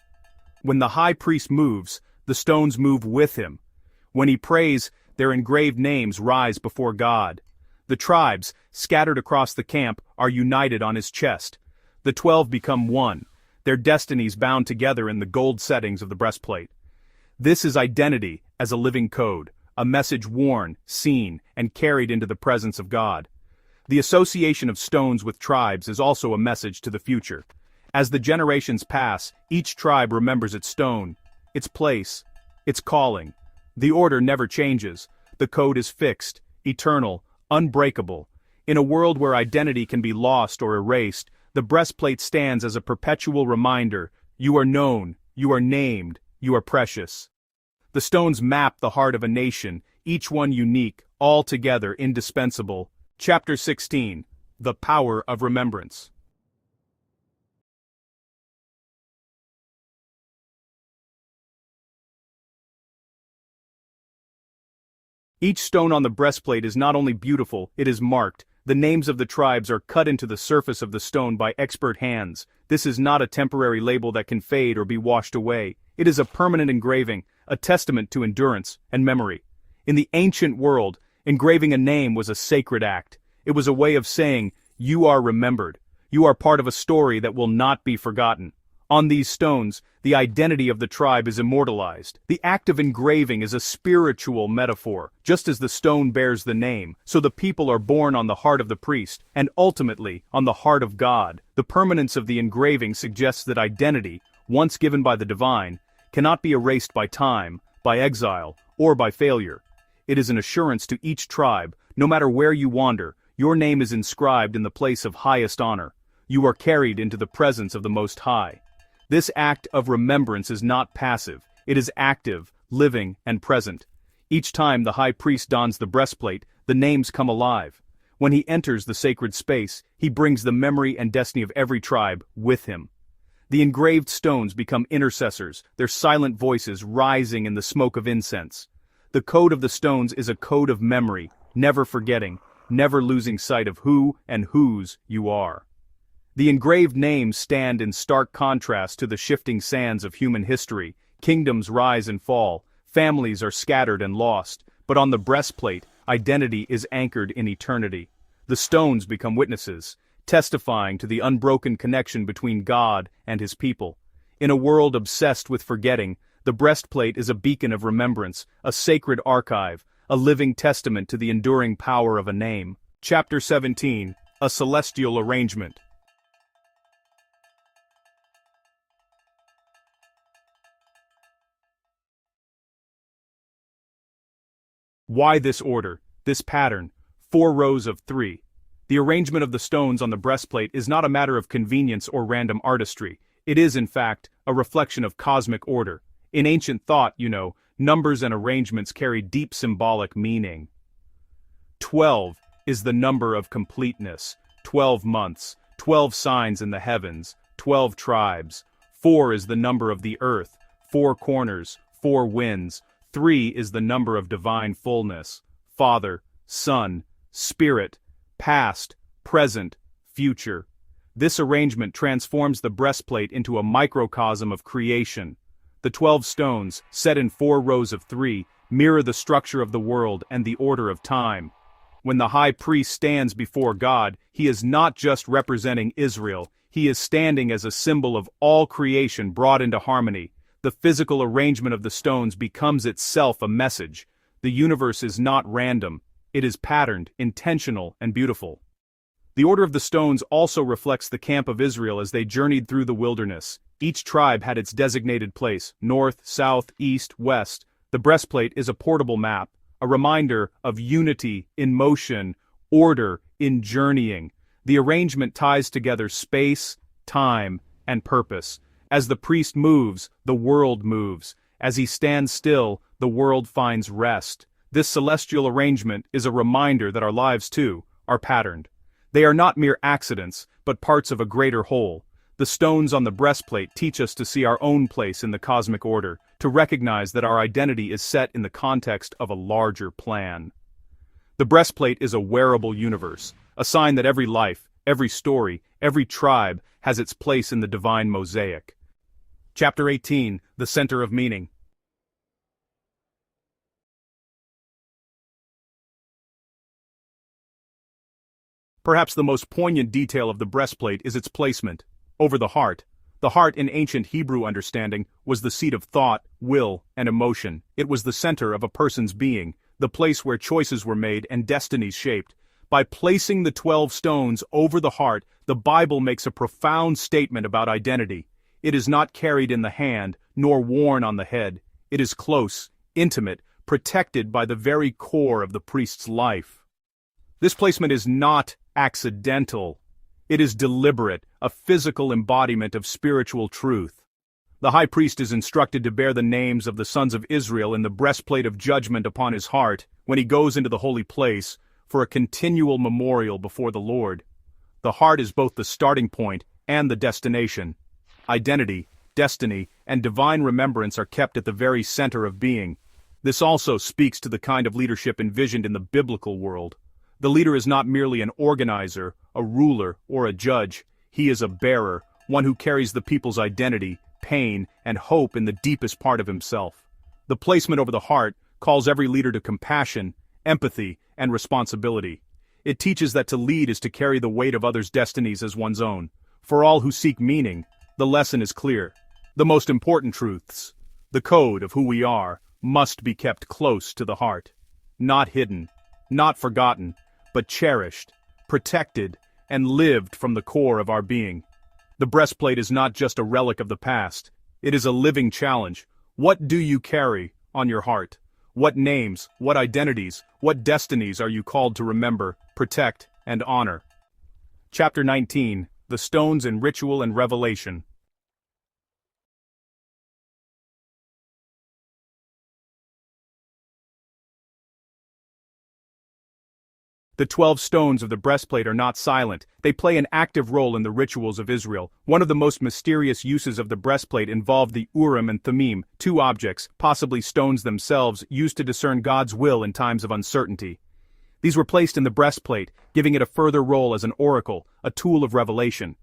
When the high priest moves, the stones move with him. When he prays, their engraved names rise before God. The tribes, scattered across the camp, are united on his chest. The 12 become one, their destinies bound together in the gold settings of the breastplate. This is identity as a living code, a message worn, seen, and carried into the presence of God. The association of stones with tribes is also a message to the future. As the generations pass, each tribe remembers its stone, its place, its calling. The order never changes. The code is fixed, eternal, unbreakable. In a world where identity can be lost or erased, the breastplate stands as a perpetual reminder: you are known, you are named, you are precious. The stones map the heart of a nation, each one unique, altogether indispensable. Chapter 16. The Power of Remembrance. Each stone on the breastplate is not only beautiful, it is marked. The names of the tribes are cut into the surface of the stone by expert hands. This is not a temporary label that can fade or be washed away. It is a permanent engraving, a testament to endurance and memory. In the ancient world, engraving a name was a sacred act. It was a way of saying, you are remembered. You are part of a story that will not be forgotten. On these stones, the identity of the tribe is immortalized. The act of engraving is a spiritual metaphor. Just as the stone bears the name, so the people are born on the heart of the priest, and ultimately, on the heart of God. The permanence of the engraving suggests that identity, once given by the divine, cannot be erased by time, by exile, or by failure. It is an assurance to each tribe: no matter where you wander, your name is inscribed in the place of highest honor. You are carried into the presence of the Most High. This act of remembrance is not passive, it is active, living, and present. Each time the high priest dons the breastplate, the names come alive. When he enters the sacred space, he brings the memory and destiny of every tribe with him. The engraved stones become intercessors, their silent voices rising in the smoke of incense. The code of the stones is a code of memory, never forgetting, never losing sight of who and whose you are. The engraved names stand in stark contrast to the shifting sands of human history. Kingdoms rise and fall, families are scattered and lost, but on the breastplate, identity is anchored in eternity. The stones become witnesses, testifying to the unbroken connection between God and his people. In a world obsessed with forgetting, the breastplate is a beacon of remembrance, a sacred archive, a living testament to the enduring power of a name. Chapter 17. A Celestial Arrangement. Why this order, this pattern, 4 rows of 3? The arrangement of the stones on the breastplate is not a matter of convenience or random artistry. It is, in fact, a reflection of cosmic order. In ancient thought, numbers and arrangements carry deep symbolic meaning. 12 is the number of completeness, 12 months, 12 signs in the heavens, 12 tribes. 4 is the number of the earth, 4 corners, 4 winds. 3 is the number of divine fullness, Father, Son, Spirit, past, present, future. This arrangement transforms the breastplate into a microcosm of creation. The 12 stones, set in 4 rows of 3, mirror the structure of the world and the order of time. When the high priest stands before God, he is not just representing Israel, he is standing as a symbol of all creation brought into harmony. The physical arrangement of the stones becomes itself a message. The universe is not random. It is patterned, intentional, and beautiful. The order of the stones also reflects the camp of Israel as they journeyed through the wilderness. Each tribe had its designated place: north, south, east, west. The breastplate is a portable map, a reminder of unity in motion, order in journeying. The arrangement ties together space, time, and purpose. As the priest moves, the world moves. As he stands still, the world finds rest. This celestial arrangement is a reminder that our lives, too, are patterned. They are not mere accidents, but parts of a greater whole. The stones on the breastplate teach us to see our own place in the cosmic order, to recognize that our identity is set in the context of a larger plan. The breastplate is a wearable universe, a sign that every life, Every story, every tribe, has its place in the divine mosaic. Chapter 18, The Center of Meaning. Perhaps the most poignant detail of the breastplate is its placement, over the heart. The heart in ancient Hebrew understanding was the seat of thought, will, and emotion. It was the center of a person's being, the place where choices were made and destinies shaped. By placing the 12 stones over the heart, the Bible makes a profound statement about identity. It is not carried in the hand, nor worn on the head. It is close, intimate, protected by the very core of the priest's life. This placement is not accidental. It is deliberate, a physical embodiment of spiritual truth. The high priest is instructed to bear the names of the sons of Israel in the breastplate of judgment upon his heart when he goes into the holy place for a continual memorial before the Lord. The heart is both the starting point and the destination. Identity, destiny, and divine remembrance are kept at the very center of being. This also speaks to the kind of leadership envisioned in the biblical world. The leader is not merely an organizer, a ruler, or a judge. He is a bearer, one who carries the people's identity, pain, and hope in the deepest part of himself. The placement over the heart calls every leader to compassion, empathy, and responsibility. It teaches that to lead is to carry the weight of others' destinies as one's own. For all who seek meaning, the lesson is clear. The most important truths, the code of who we are, must be kept close to the heart. Not hidden, not forgotten, but cherished, protected, and lived from the core of our being. The breastplate is not just a relic of the past. It is a living challenge. What do you carry on your heart? What names, what identities, what destinies are you called to remember, protect, and honor? Chapter 19, The Stones in Ritual and Revelation. The 12 stones of the breastplate are not silent. They play an active role in the rituals of Israel. One of the most mysterious uses of the breastplate involved the Urim and Thummim, two objects, possibly stones themselves, used to discern God's will in times of uncertainty. These were placed in the breastplate, giving it a further role as an oracle, a tool of revelation.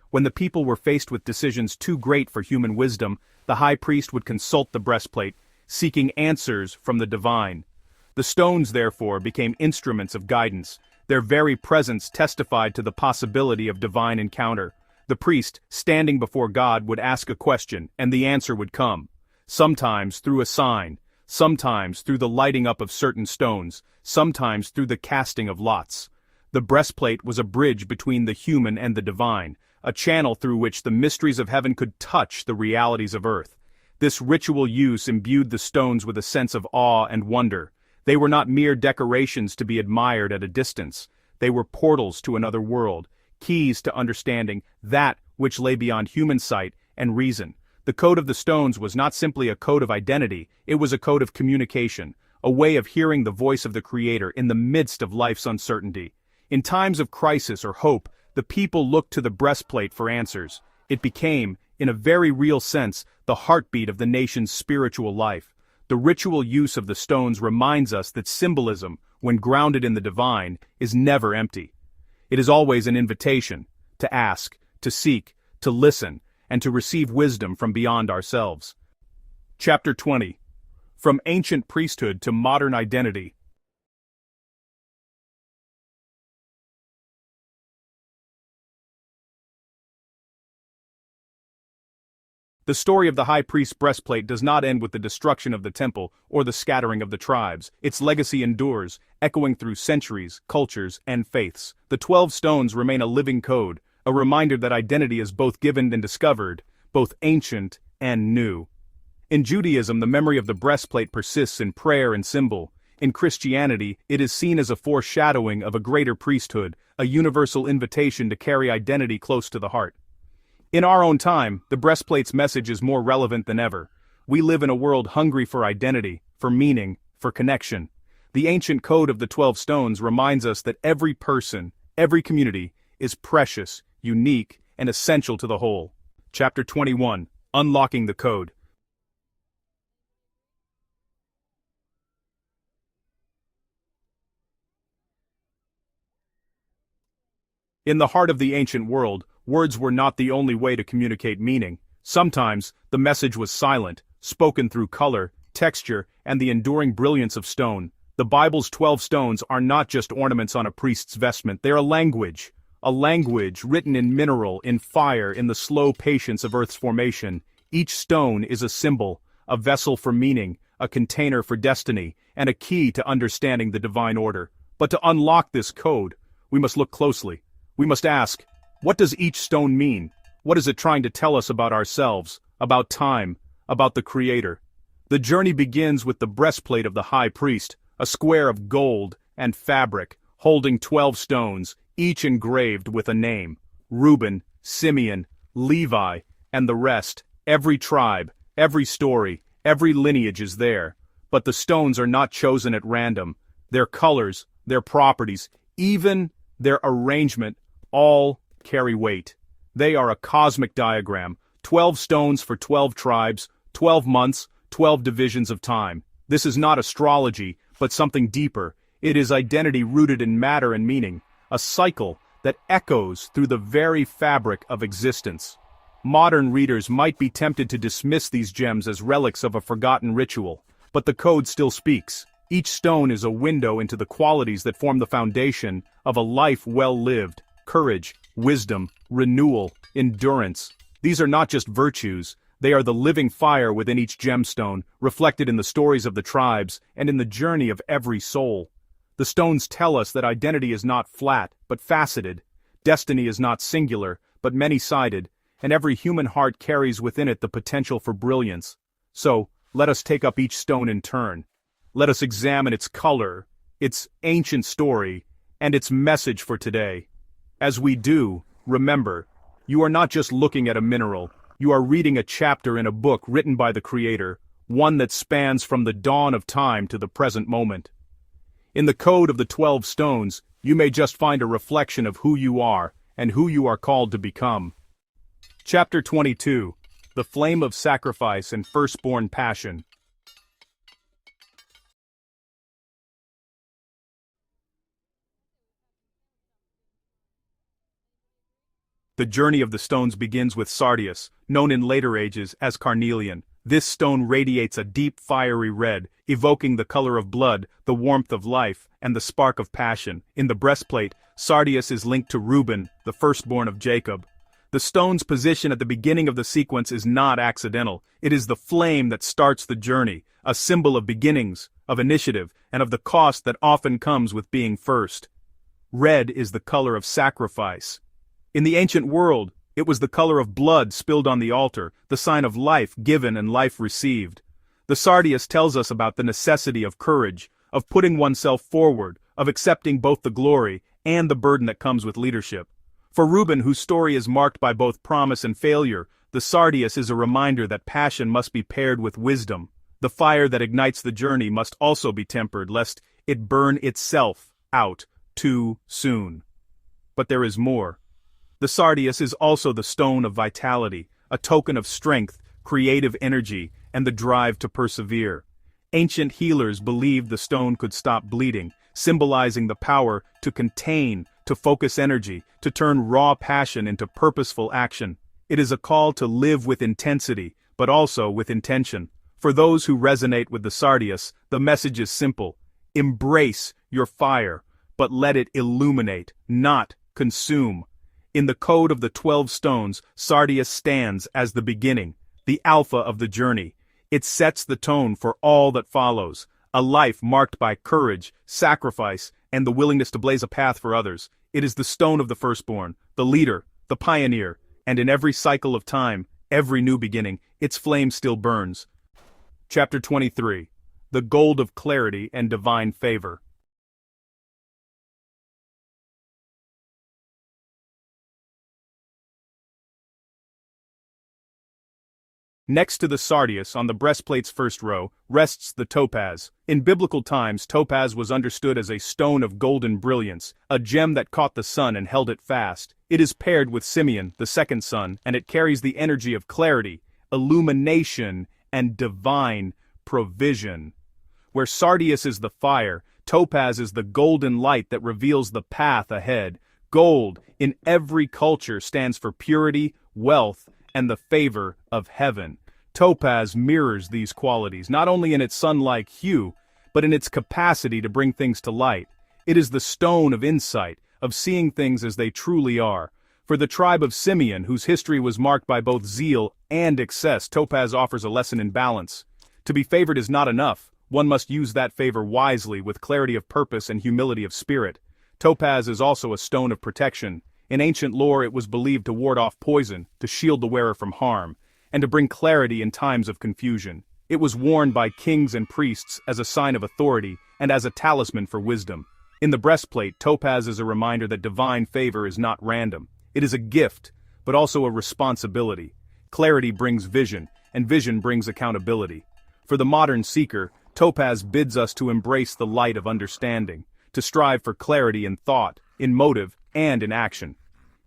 When the people were faced with decisions too great for human wisdom, the high priest would consult the breastplate, seeking answers from the divine. The stones, therefore, became instruments of guidance. Their very presence testified to the possibility of divine encounter. The priest, standing before God, would ask a question, and the answer would come. Sometimes through a sign, sometimes through the lighting up of certain stones, sometimes through the casting of lots. The breastplate was a bridge between the human and the divine, a channel through which the mysteries of heaven could touch the realities of earth. This ritual use imbued the stones with a sense of awe and wonder. They were not mere decorations to be admired at a distance. They were portals to another world, keys to understanding that which lay beyond human sight and reason. The code of the stones was not simply a code of identity, it was a code of communication, a way of hearing the voice of the Creator in the midst of life's uncertainty. In times of crisis or hope, the people looked to the breastplate for answers. It became, in a very real sense, the heartbeat of the nation's spiritual life. The ritual use of the stones reminds us that symbolism, when grounded in the divine, is never empty. It is always an invitation to ask, to seek, to listen, and to receive wisdom from beyond ourselves. Chapter 20. From Ancient Priesthood to Modern Identity. The story of the high priest's breastplate does not end with the destruction of the temple or the scattering of the tribes. Its legacy endures, echoing through centuries, cultures, and faiths. The 12 stones remain a living code, a reminder that identity is both given and discovered, both ancient and new. In Judaism, the memory of the breastplate persists in prayer and symbol. In Christianity, it is seen as a foreshadowing of a greater priesthood, a universal invitation to carry identity close to the heart. In our own time, the breastplate's message is more relevant than ever. We live in a world hungry for identity, for meaning, for connection. The ancient code of the 12 stones reminds us that every person, every community, is precious, unique, and essential to the whole. Chapter 21. Unlocking the Code. In the heart of the ancient world, words were not the only way to communicate meaning. Sometimes, the message was silent, spoken through color, texture, and the enduring brilliance of stone. The Bible's 12 stones are not just ornaments on a priest's vestment, they're a language written in mineral, in fire, in the slow patience of Earth's formation. Each stone is a symbol, a vessel for meaning, a container for destiny, and a key to understanding the divine order. But to unlock this code, we must look closely. We must ask, what does each stone mean? What is it trying to tell us about ourselves, about time, about the Creator? The journey begins with the breastplate of the high priest, a square of gold and fabric, holding 12 stones, each engraved with a name. Reuben, Simeon, Levi, and the rest. Every tribe, every story, every lineage is there. But the stones are not chosen at random. Their colors, their properties, even their arrangement, all carry weight. They are a cosmic diagram, 12 stones for 12 tribes, 12 months, 12 divisions of time. This is not astrology, but something deeper. It is identity rooted in matter and meaning, a cycle that echoes through the very fabric of existence. Modern readers might be tempted to dismiss these gems as relics of a forgotten ritual, but the code still speaks. Each stone is a window into the qualities that form the foundation of a life well lived: courage, wisdom, renewal, endurance. These are not just virtues, they are the living fire within each gemstone, reflected in the stories of the tribes and in the journey of every soul. The stones tell us that identity is not flat, but faceted. Destiny is not singular, but many-sided, and every human heart carries within it the potential for brilliance. So, let us take up each stone in turn. Let us examine its color, its ancient story, and its message for today. As we do, remember, you are not just looking at a mineral, you are reading a chapter in a book written by the Creator, one that spans from the dawn of time to the present moment. In the code of the 12 stones, you may just find a reflection of who you are and who you are called to become. Chapter 22. The Flame of Sacrifice and Firstborn Passion. The journey of the stones begins with sardius, known in later ages as carnelian. This stone radiates a deep fiery red, evoking the color of blood, the warmth of life, and the spark of passion. In the breastplate, sardius is linked to Reuben, the firstborn of Jacob. The stone's position at the beginning of the sequence is not accidental. It is the flame that starts the journey, a symbol of beginnings, of initiative, and of the cost that often comes with being first. Red is the color of sacrifice. In the ancient world, it was the color of blood spilled on the altar, the sign of life given and life received. The sardius tells us about the necessity of courage, of putting oneself forward, of accepting both the glory and the burden that comes with leadership. For Reuben, whose story is marked by both promise and failure, the sardius is a reminder that passion must be paired with wisdom. The fire that ignites the journey must also be tempered, lest it burn itself out too soon. But there is more. The sardius is also the stone of vitality, a token of strength, creative energy, and the drive to persevere. Ancient healers believed the stone could stop bleeding, symbolizing the power to contain, to focus energy, to turn raw passion into purposeful action. It is a call to live with intensity, but also with intention. For those who resonate with the sardius, the message is simple. Embrace your fire, but let it illuminate, not consume. In the code of the 12 stones, sardius stands as the beginning, the alpha of the journey. It sets the tone for all that follows, a life marked by courage, sacrifice, and the willingness to blaze a path for others. It is the stone of the firstborn, the leader, the pioneer, and in every cycle of time, every new beginning, its flame still burns. Chapter 23. The Gold of Clarity and Divine Favor. Next to the sardius, on the breastplate's first row, rests the topaz. In biblical times, topaz was understood as a stone of golden brilliance, a gem that caught the sun and held it fast. It is paired with Simeon, the second son, and it carries the energy of clarity, illumination, and divine provision. Where sardius is the fire, topaz is the golden light that reveals the path ahead, Gold, in every culture, stands for purity, wealth, and the favor of heaven. Topaz mirrors these qualities, not only in its sun-like hue, but in its capacity to bring things to light. It is the stone of insight, of seeing things as they truly are. For the tribe of Simeon, whose history was marked by both zeal and excess, topaz offers a lesson in balance. To be favored is not enough. One must use that favor wisely, with clarity of purpose and humility of spirit. Topaz is also a stone of protection. In ancient lore, it was believed to ward off poison, to shield the wearer from harm, and to bring clarity in times of confusion. It was worn by kings and priests as a sign of authority and as a talisman for wisdom. In the breastplate, topaz is a reminder that divine favor is not random. It is a gift, but also a responsibility. Clarity brings vision, and vision brings accountability. For the modern seeker, topaz bids us to embrace the light of understanding, to strive for clarity in thought, in motive, and in action.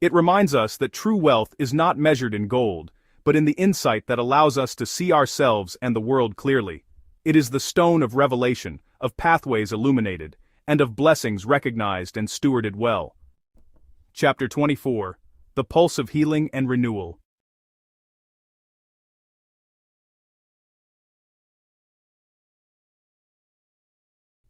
It reminds us that true wealth is not measured in gold, but in the insight that allows us to see ourselves and the world clearly. It is the stone of revelation, of pathways illuminated, and of blessings recognized and stewarded well. Chapter 24. The Pulse of Healing and Renewal.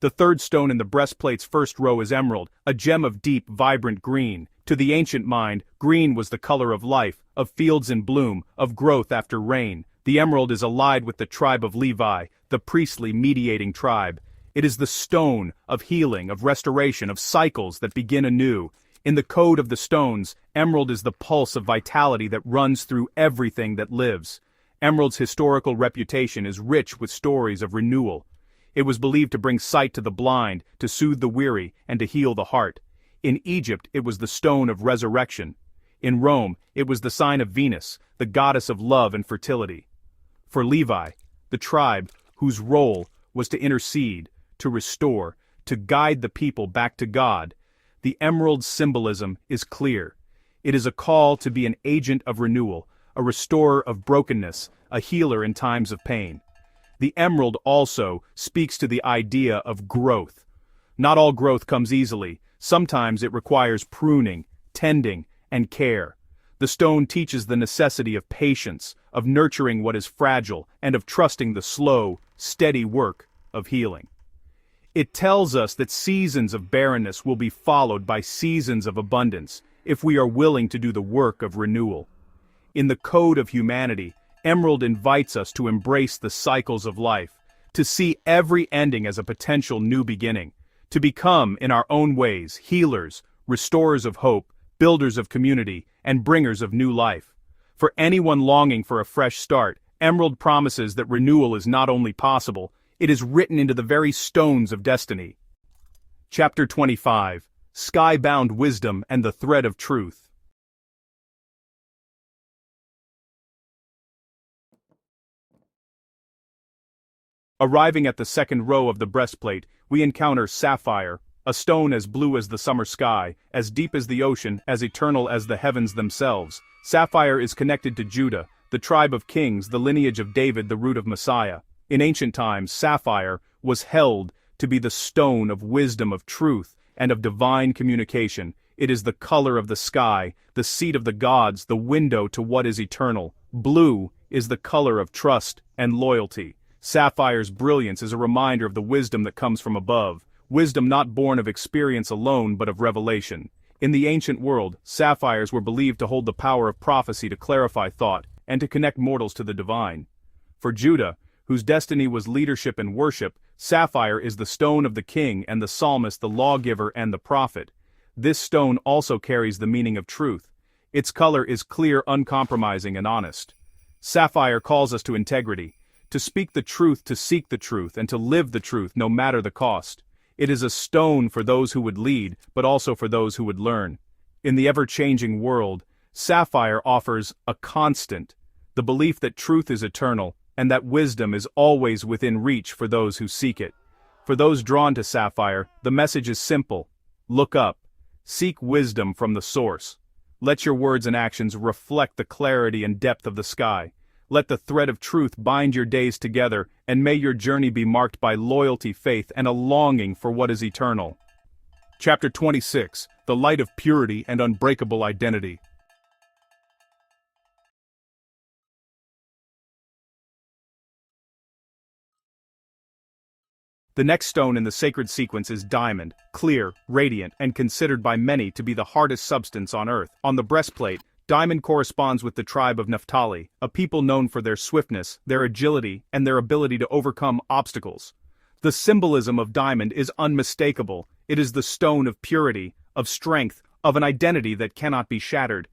The third stone in the breastplate's first row is emerald, a gem of deep, vibrant green. To the ancient mind, green was the color of life, of fields in bloom, of growth after rain. The emerald is allied with the tribe of Levi, the priestly mediating tribe. It is the stone of healing, of restoration, of cycles that begin anew. In the code of the stones, emerald is the pulse of vitality that runs through everything that lives. Emerald's historical reputation is rich with stories of renewal. It was believed to bring sight to the blind, to soothe the weary, and to heal the heart. In Egypt, it was the stone of resurrection. In Rome, it was the sign of Venus, the goddess of love and fertility. For Levi, the tribe whose role was to intercede, to restore, to guide the people back to God, the emerald's symbolism is clear. It is a call to be an agent of renewal, a restorer of brokenness, a healer in times of pain. The emerald also speaks to the idea of growth. Not all growth comes easily. Sometimes it requires pruning, tending, and care. The stone teaches the necessity of patience, of nurturing what is fragile, and of trusting the slow, steady work of healing. It tells us that seasons of barrenness will be followed by seasons of abundance, if we are willing to do the work of renewal. In the code of humanity, emerald invites us to embrace the cycles of life, to see every ending as a potential new beginning, to become, in our own ways, healers, restorers of hope, builders of community, and bringers of new life. For anyone longing for a fresh start, emerald promises that renewal is not only possible, it is written into the very stones of destiny. Chapter 25. Sky-bound Wisdom and the Thread of Truth. Arriving at the second row of the breastplate, we encounter sapphire, a stone as blue as the summer sky, as deep as the ocean, as eternal as the heavens themselves. Sapphire is connected to Judah, the tribe of kings, the lineage of David, the root of Messiah. In ancient times, sapphire was held to be the stone of wisdom, of truth, and of divine communication. It is the color of the sky, the seat of the gods, the window to what is eternal. Blue is the color of trust and loyalty. Sapphire's brilliance is a reminder of the wisdom that comes from above, wisdom not born of experience alone but of revelation. In the ancient world, sapphires were believed to hold the power of prophecy to clarify thought and to connect mortals to the divine. For Judah, whose destiny was leadership and worship, sapphire is the stone of the king and the psalmist, the lawgiver and the prophet. This stone also carries the meaning of truth. Its color is clear, uncompromising, and honest. Sapphire calls us to integrity, to speak the truth, to seek the truth, and to live the truth no matter the cost. It is a stone for those who would lead, but also for those who would learn. In the ever-changing world, sapphire offers a constant, the belief that truth is eternal, and that wisdom is always within reach for those who seek it. For those drawn to sapphire, the message is simple. Look up. Seek wisdom from the source. Let your words and actions reflect the clarity and depth of the sky. Let the thread of truth bind your days together, and may your journey be marked by loyalty, faith, and a longing for what is eternal. Chapter 26, The Light of Purity and Unbreakable Identity. The next stone in the sacred sequence is diamond, clear, radiant, and considered by many to be the hardest substance on earth. On the breastplate, diamond corresponds with the tribe of Naphtali, a people known for their swiftness, their agility, and their ability to overcome obstacles. The symbolism of diamond is unmistakable. It is the stone of purity, of strength, of an identity that cannot be shattered.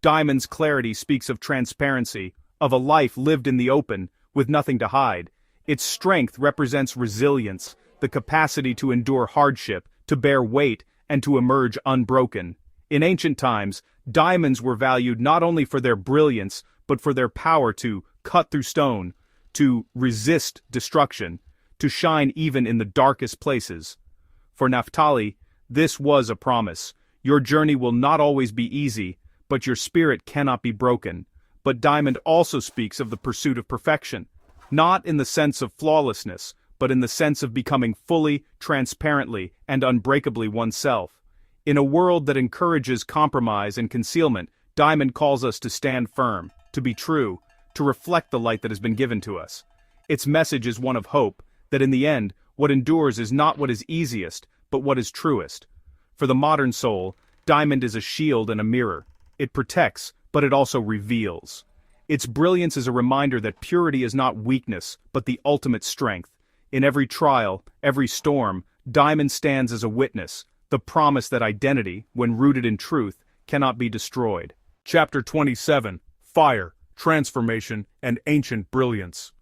Diamond's clarity speaks of transparency, of a life lived in the open, with nothing to hide. Its strength represents resilience, the capacity to endure hardship, to bear weight, and to emerge unbroken. In ancient times, diamonds were valued not only for their brilliance, but for their power to cut through stone, to resist destruction, to shine even in the darkest places. For Naphtali, this was a promise. Your journey will not always be easy, but your spirit cannot be broken. But diamond also speaks of the pursuit of perfection. Not in the sense of flawlessness, but in the sense of becoming fully, transparently, and unbreakably oneself. In a world that encourages compromise and concealment, diamond calls us to stand firm, to be true, to reflect the light that has been given to us. Its message is one of hope, that in the end, what endures is not what is easiest, but what is truest. For the modern soul, diamond is a shield and a mirror. It protects, but it also reveals. Its brilliance is a reminder that purity is not weakness, but the ultimate strength. In every trial, every storm, diamond stands as a witness, the promise that identity, when rooted in truth, cannot be destroyed. Chapter 27, Fire, Transformation, and Ancient Brilliance.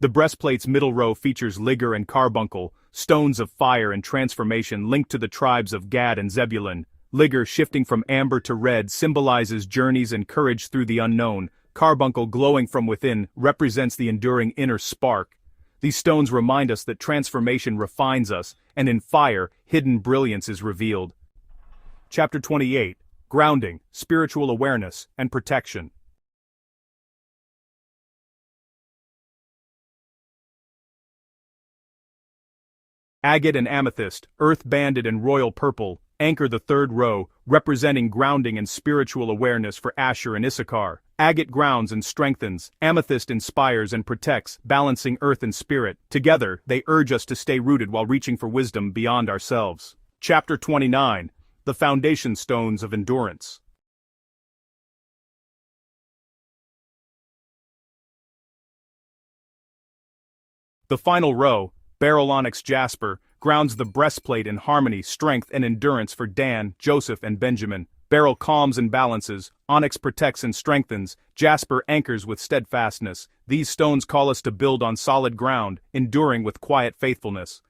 The breastplate's middle row features ligure and carbuncle, stones of fire and transformation linked to the tribes of Gad and Zebulun. Ligure, shifting from amber to red, symbolizes journeys and courage through the unknown. Carbuncle, glowing from within, represents the enduring inner spark. These stones remind us that transformation refines us, and in fire, hidden brilliance is revealed. Chapter 28, Grounding, Spiritual Awareness, and Protection. Agate and amethyst, earth-banded and royal purple, anchor the third row, representing grounding and spiritual awareness for Asher and Issachar. Agate grounds and strengthens, amethyst inspires and protects, balancing earth and spirit. Together, they urge us to stay rooted while reaching for wisdom beyond ourselves. Chapter 29, The Foundation Stones of Endurance. The final row, beryl onyx jasper, grounds the breastplate in harmony, strength, and endurance for Dan, Joseph, and Benjamin. Beryl calms and balances, onyx protects and strengthens, jasper anchors with steadfastness. These stones call us to build on solid ground, enduring with quiet faithfulness.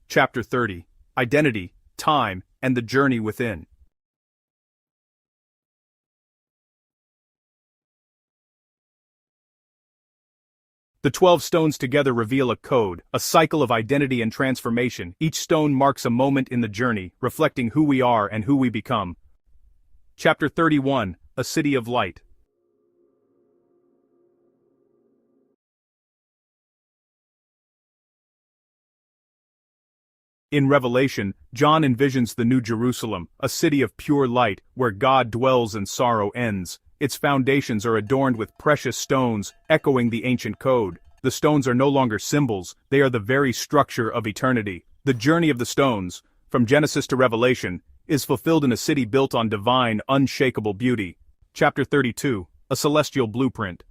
Chapter 30, Identity, Time, and the Journey Within. The 12 stones together reveal a code, a cycle of identity and transformation. Each stone marks a moment in the journey, reflecting who we are and who we become. Chapter 31, A City of Light. In Revelation, John envisions the New Jerusalem, a city of pure light, where God dwells and sorrow ends. Its foundations are adorned with precious stones, echoing the ancient code. The stones are no longer symbols, they are the very structure of eternity. The journey of the stones, from Genesis to Revelation, is fulfilled in a city built on divine, unshakable beauty. Chapter 32, A Celestial Blueprint.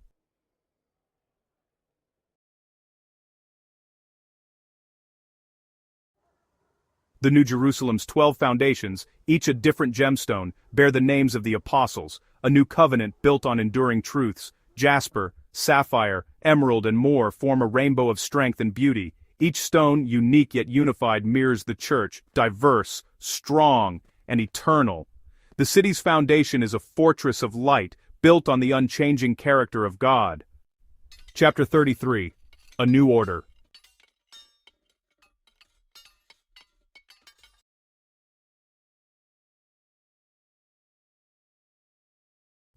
The New Jerusalem's 12 foundations, each a different gemstone, bear the names of the apostles, a new covenant built on enduring truths. Jasper, sapphire, emerald, and more form a rainbow of strength and beauty. Each stone, unique yet unified, mirrors the church, diverse, strong, and eternal. The city's foundation is a fortress of light, built on the unchanging character of God. Chapter 33, A New Order.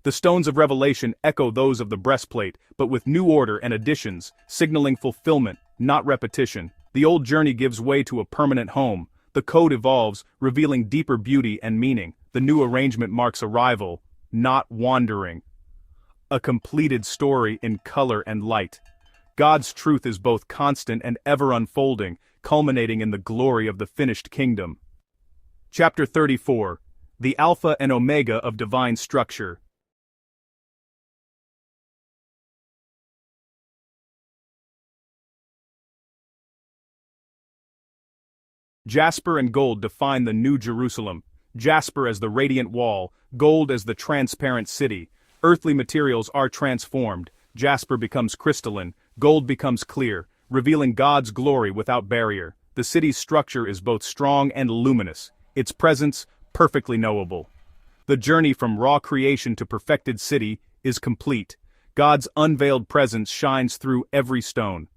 The stones of revelation echo those of the breastplate, but with new order and additions, signaling fulfillment, not repetition. The old journey gives way to a permanent home. The code evolves, revealing deeper beauty and meaning. The new arrangement marks arrival, not wandering. A completed story in color and light. God's truth is both constant and ever unfolding, culminating in the glory of the finished kingdom. Chapter 34. The Alpha and Omega of Divine Structure. Jasper and gold define the New Jerusalem. Jasper as the radiant wall, gold as the transparent city. Earthly materials are transformed. Jasper becomes crystalline, gold becomes clear, revealing God's glory without barrier. The city's structure is both strong and luminous, its presence perfectly knowable. The journey from raw creation to perfected city is complete. God's unveiled presence shines through every stone.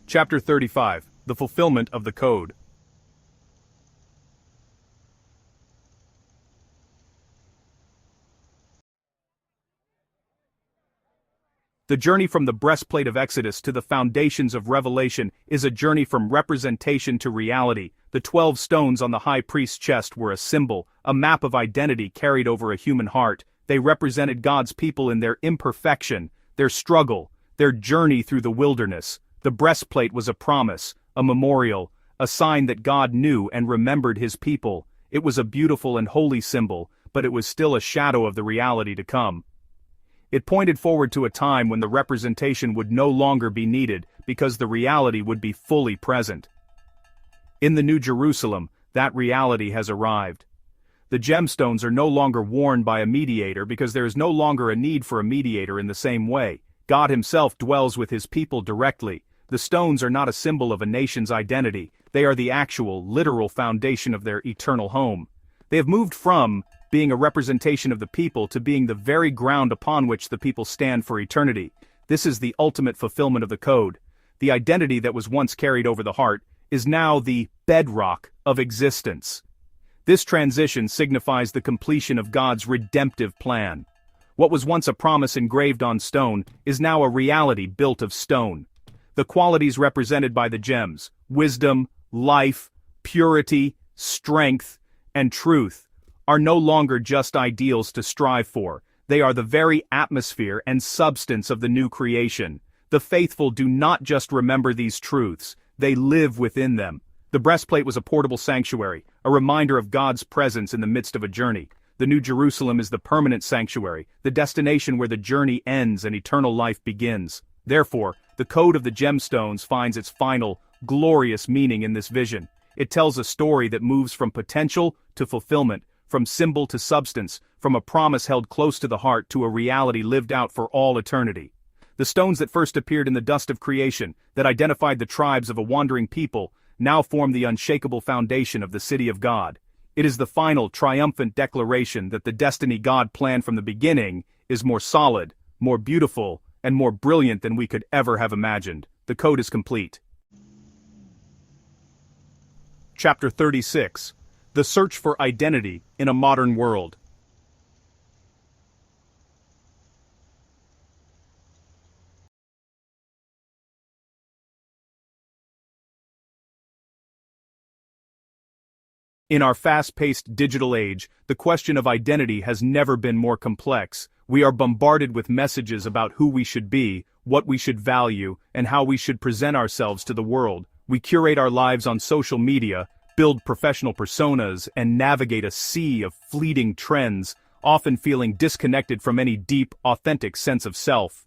Chapter 35. The Fulfillment of the Code. The journey from the breastplate of Exodus to the foundations of Revelation is a journey from representation to reality. The 12 stones on the high priest's chest were a symbol, a map of identity carried over a human heart. They represented God's people in their imperfection, their struggle, their journey through the wilderness. The breastplate was a promise, a memorial, a sign that God knew and remembered his people. It was a beautiful and holy symbol, but it was still a shadow of the reality to come. It pointed forward to a time when the representation would no longer be needed because the reality would be fully present. In the New Jerusalem, that reality has arrived. The gemstones are no longer worn by a mediator because there is no longer a need for a mediator in the same way. God himself dwells with his people directly. The stones are not a symbol of a nation's identity, they are the actual, literal foundation of their eternal home. They have moved from being a representation of the people to being the very ground upon which the people stand for eternity. This is the ultimate fulfillment of the code. The identity that was once carried over the heart is now the bedrock of existence. This transition signifies the completion of God's redemptive plan. What was once a promise engraved on stone is now a reality built of stone. The qualities represented by the gems, wisdom, life, purity, strength, and truth, are no longer just ideals to strive for. They are the very atmosphere and substance of the new creation. The faithful do not just remember these truths, they live within them. The breastplate was a portable sanctuary, a reminder of God's presence in the midst of a journey. The New Jerusalem is the permanent sanctuary, the destination where the journey ends and eternal life begins. Therefore, the code of the gemstones finds its final, glorious meaning in this vision. It tells a story that moves from potential to fulfillment, from symbol to substance, from a promise held close to the heart to a reality lived out for all eternity. The stones that first appeared in the dust of creation, that identified the tribes of a wandering people, now form the unshakable foundation of the city of God. It is the final, triumphant declaration that the destiny God planned from the beginning is more solid, more beautiful, and more brilliant than we could ever have imagined. The code is complete. Chapter 36. The Search for Identity in a Modern World. In our fast-paced digital age, the question of identity has never been more complex. We are bombarded with messages about who we should be, what we should value, and how we should present ourselves to the world. We curate our lives on social media, build professional personas, and navigate a sea of fleeting trends, often feeling disconnected from any deep, authentic sense of self.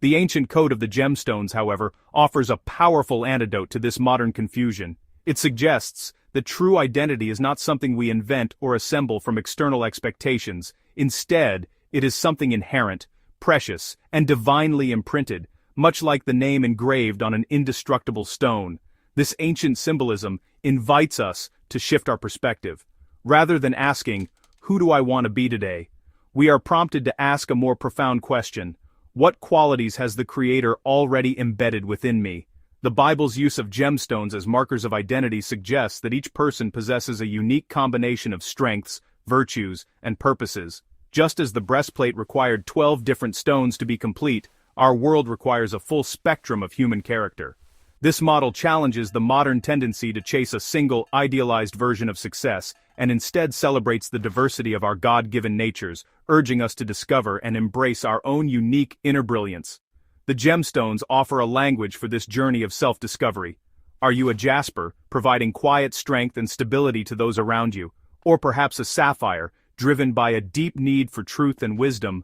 The ancient code of the gemstones, however, offers a powerful antidote to this modern confusion. It suggests that true identity is not something we invent or assemble from external expectations. Instead, it is something inherent, precious, and divinely imprinted, much like the name engraved on an indestructible stone. This ancient symbolism invites us to shift our perspective. Rather than asking, "Who do I want to be today?" we are prompted to ask a more profound question: what qualities has the Creator already embedded within me? The Bible's use of gemstones as markers of identity suggests that each person possesses a unique combination of strengths, virtues, and purposes. Just as the breastplate required 12 different stones to be complete, our world requires a full spectrum of human character. This model challenges the modern tendency to chase a single, idealized version of success, and instead celebrates the diversity of our God-given natures, urging us to discover and embrace our own unique inner brilliance. The gemstones offer a language for this journey of self-discovery. Are you a jasper, providing quiet strength and stability to those around you, or perhaps a sapphire, driven by a deep need for truth and wisdom?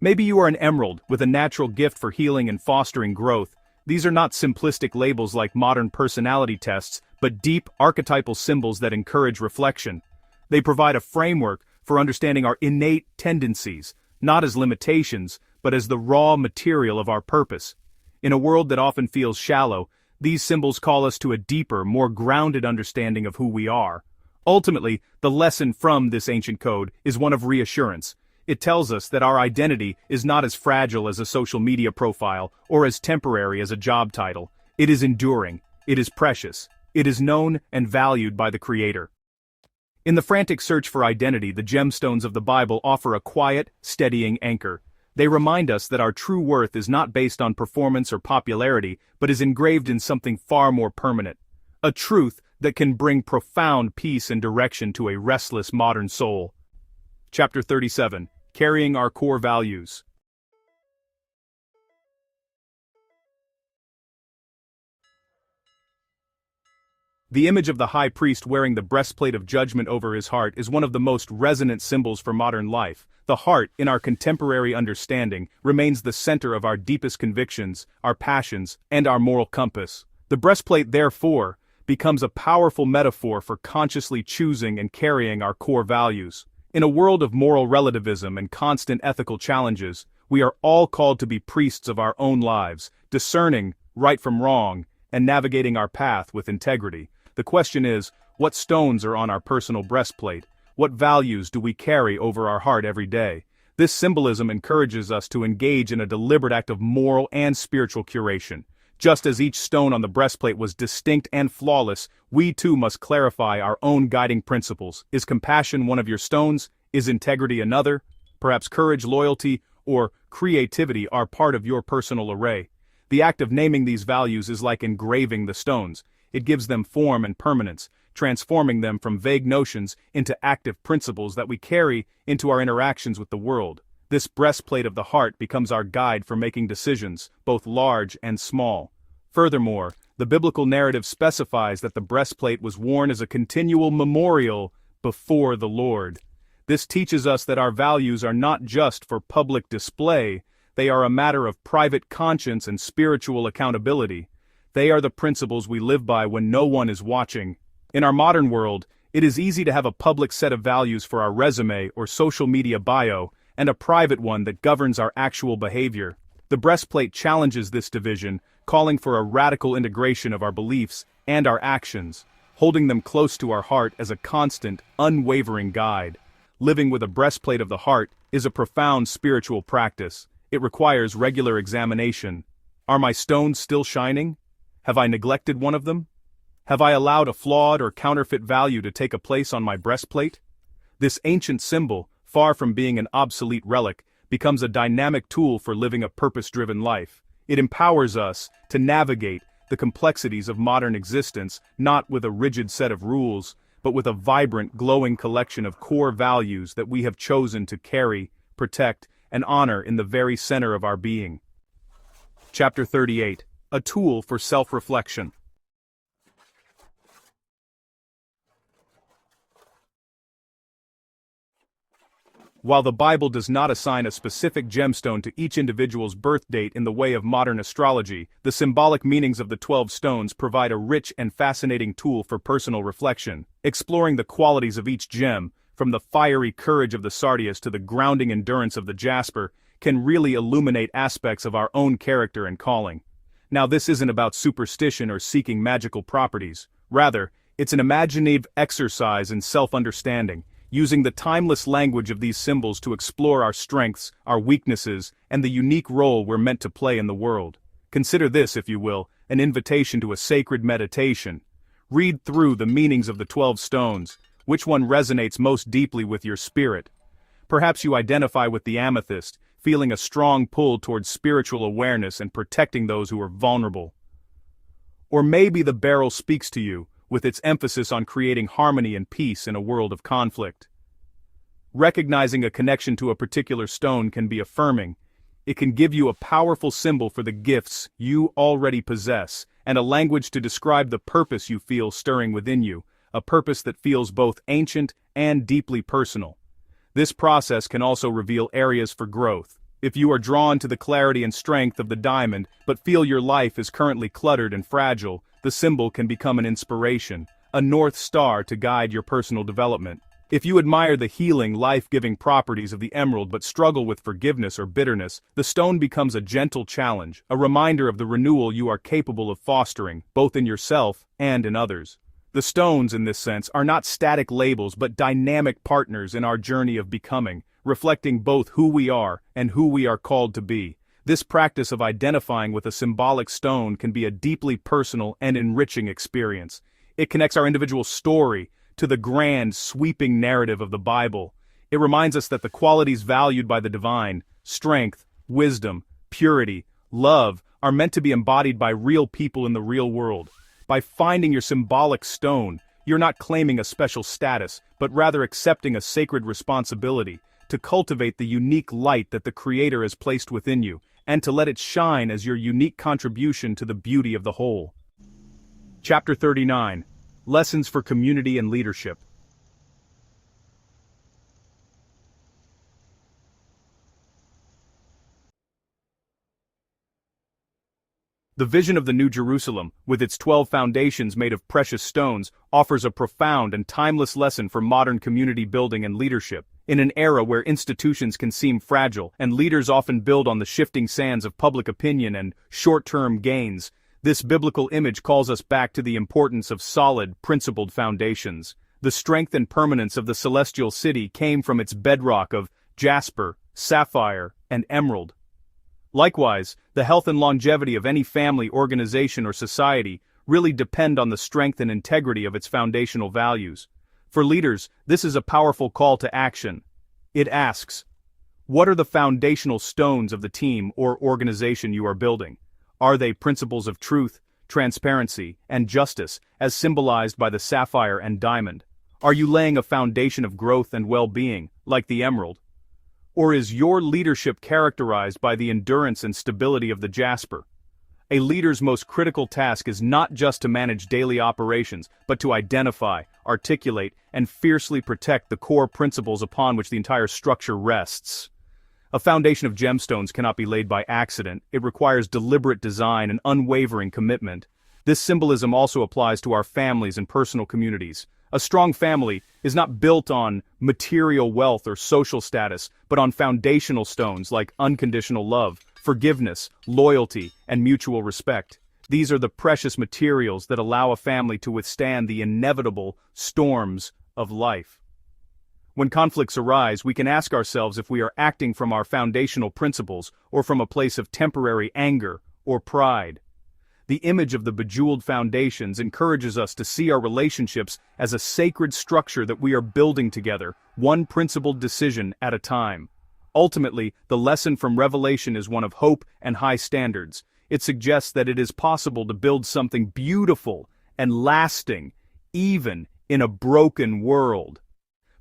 Maybe you are an emerald, with a natural gift for healing and fostering growth. These are not simplistic labels like modern personality tests, but deep, archetypal symbols that encourage reflection. They provide a framework for understanding our innate tendencies, not as limitations, but as the raw material of our purpose. In a world that often feels shallow, these symbols call us to a deeper, more grounded understanding of who we are. Ultimately, the lesson from this ancient code is one of reassurance. It tells us that our identity is not as fragile as a social media profile or as temporary as a job title. It is enduring, it is precious, it is known and valued by the Creator. In the frantic search for identity, the gemstones of the Bible offer a quiet, steadying anchor. They remind us that our true worth is not based on performance or popularity, but is engraved in something far more permanent. A truth that can bring profound peace and direction to a restless modern soul. Chapter 37. Carrying our core values. The image of the high priest wearing the breastplate of judgment over his heart is one of the most resonant symbols for modern life. The heart, in our contemporary understanding, remains the center of our deepest convictions, our passions, and our moral compass. The breastplate, therefore, becomes a powerful metaphor for consciously choosing and carrying our core values. In a world of moral relativism and constant ethical challenges, we are all called to be priests of our own lives, discerning right from wrong, and navigating our path with integrity. The question is, what stones are on our personal breastplate? What values do we carry over our heart every day? This symbolism encourages us to engage in a deliberate act of moral and spiritual curation. Just as each stone on the breastplate was distinct and flawless, we too must clarify our own guiding principles. Is compassion one of your stones? Is integrity another? Perhaps courage, loyalty, or creativity are part of your personal array. The act of naming these values is like engraving the stones. It gives them form and permanence, transforming them from vague notions into active principles that we carry into our interactions with the world. This breastplate of the heart becomes our guide for making decisions, both large and small. Furthermore, the biblical narrative specifies that the breastplate was worn as a continual memorial before the Lord. This teaches us that our values are not just for public display, they are a matter of private conscience and spiritual accountability. They are the principles we live by when no one is watching. In our modern world, it is easy to have a public set of values for our resume or social media bio, and a private one that governs our actual behavior. The breastplate challenges this division, calling for a radical integration of our beliefs and our actions, holding them close to our heart as a constant, unwavering guide. Living with a breastplate of the heart is a profound spiritual practice. It requires regular examination. Are my stones still shining? Have I neglected one of them? Have I allowed a flawed or counterfeit value to take a place on my breastplate? This ancient symbol, far from being an obsolete relic, becomes a dynamic tool for living a purpose-driven life. It empowers us to navigate the complexities of modern existence, not with a rigid set of rules, but with a vibrant, glowing collection of core values that we have chosen to carry, protect, and honor in the very center of our being. Chapter 38. A tool for self-reflection. While the Bible does not assign a specific gemstone to each individual's birth date in the way of modern astrology, the symbolic meanings of the 12 stones provide a rich and fascinating tool for personal reflection. Exploring the qualities of each gem, from the fiery courage of the sardius to the grounding endurance of the jasper, can really illuminate aspects of our own character and calling. Now, this isn't about superstition or seeking magical properties. Rather, it's an imaginative exercise in self-understanding, using the timeless language of these symbols to explore our strengths, our weaknesses, and the unique role we're meant to play in the world. Consider this, if you will, an invitation to a sacred meditation. Read through the meanings of the 12 stones. Which one resonates most deeply with your spirit? Perhaps you identify with the amethyst, feeling a strong pull towards spiritual awareness and protecting those who are vulnerable. Or maybe the beryl speaks to you, with its emphasis on creating harmony and peace in a world of conflict. Recognizing a connection to a particular stone can be affirming. It can give you a powerful symbol for the gifts you already possess, and a language to describe the purpose you feel stirring within you, a purpose that feels both ancient and deeply personal. This process can also reveal areas for growth. If you are drawn to the clarity and strength of the diamond, but feel your life is currently cluttered and fragile, the symbol can become an inspiration, a north star to guide your personal development. If you admire the healing, life-giving properties of the emerald but struggle with forgiveness or bitterness, the stone becomes a gentle challenge, a reminder of the renewal you are capable of fostering, both in yourself and in others. The stones, in this sense, are not static labels but dynamic partners in our journey of becoming, reflecting both who we are and who we are called to be. This practice of identifying with a symbolic stone can be a deeply personal and enriching experience. It connects our individual story to the grand, sweeping narrative of the Bible. It reminds us that the qualities valued by the divine, strength, wisdom, purity, love, are meant to be embodied by real people in the real world. By finding your symbolic stone, you're not claiming a special status, but rather accepting a sacred responsibility to cultivate the unique light that the Creator has placed within you, and to let it shine as your unique contribution to the beauty of the whole. Chapter 39. Lessons for Community and Leadership. The vision of the New Jerusalem, with its 12 foundations made of precious stones, offers a profound and timeless lesson for modern community building and leadership. In an era where institutions can seem fragile and leaders often build on the shifting sands of public opinion and short-term gains, this biblical image calls us back to the importance of solid, principled foundations. The strength and permanence of the celestial city came from its bedrock of jasper, sapphire, and emerald. Likewise, the health and longevity of any family, organization, or society really depend on the strength and integrity of its foundational values. For leaders, this is a powerful call to action. It asks, what are the foundational stones of the team or organization you are building? Are they principles of truth, transparency, and justice, as symbolized by the sapphire and diamond? Are you laying a foundation of growth and well-being, like the emerald? Or is your leadership characterized by the endurance and stability of the jasper? A leader's most critical task is not just to manage daily operations, but to identify, articulate, and fiercely protect the core principles upon which the entire structure rests. A foundation of gemstones cannot be laid by accident. It requires deliberate design and unwavering commitment. This symbolism also applies to our families and personal communities. A strong family is not built on material wealth or social status, but on foundational stones like unconditional love, forgiveness, loyalty, and mutual respect. These are the precious materials that allow a family to withstand the inevitable storms of life. When conflicts arise, we can ask ourselves if we are acting from our foundational principles or from a place of temporary anger or pride. The image of the bejeweled foundations encourages us to see our relationships as a sacred structure that we are building together, one principled decision at a time. Ultimately, the lesson from Revelation is one of hope and high standards. It suggests that it is possible to build something beautiful and lasting, even in a broken world.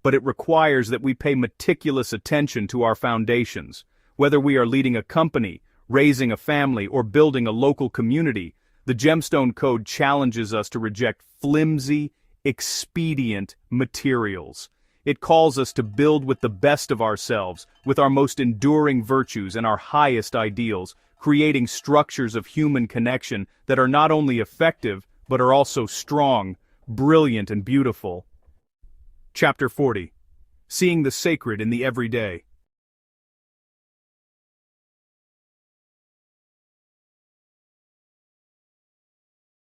But it requires that we pay meticulous attention to our foundations. Whether we are leading a company, raising a family, or building a local community, the Gemstone Code challenges us to reject flimsy, expedient materials. It calls us to build with the best of ourselves, with our most enduring virtues and our highest ideals, creating structures of human connection that are not only effective, but are also strong, brilliant, and beautiful. Chapter 40. Seeing the Sacred in the Everyday.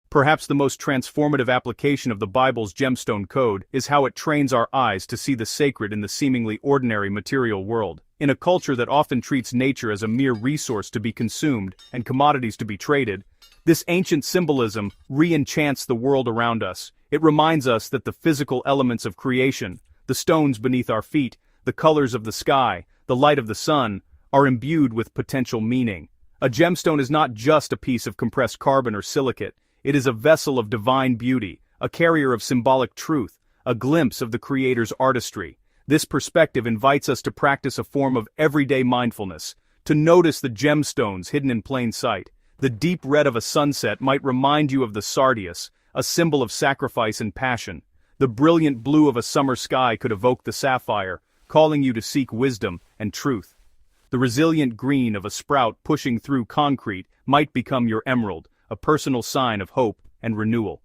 Perhaps the most transformative application of the Bible's Gemstone Code is how it trains our eyes to see the sacred in the seemingly ordinary material world. In a culture that often treats nature as a mere resource to be consumed and commodities to be traded, this ancient symbolism re-enchants the world around us. It reminds us that the physical elements of creation, the stones beneath our feet, the colors of the sky, the light of the sun, are imbued with potential meaning. A gemstone is not just a piece of compressed carbon or silicate, it is a vessel of divine beauty, a carrier of symbolic truth, a glimpse of the Creator's artistry. This perspective invites us to practice a form of everyday mindfulness, to notice the gemstones hidden in plain sight. The deep red of a sunset might remind you of the sardius, a symbol of sacrifice and passion. The brilliant blue of a summer sky could evoke the sapphire, calling you to seek wisdom and truth. The resilient green of a sprout pushing through concrete might become your emerald, a personal sign of hope and renewal.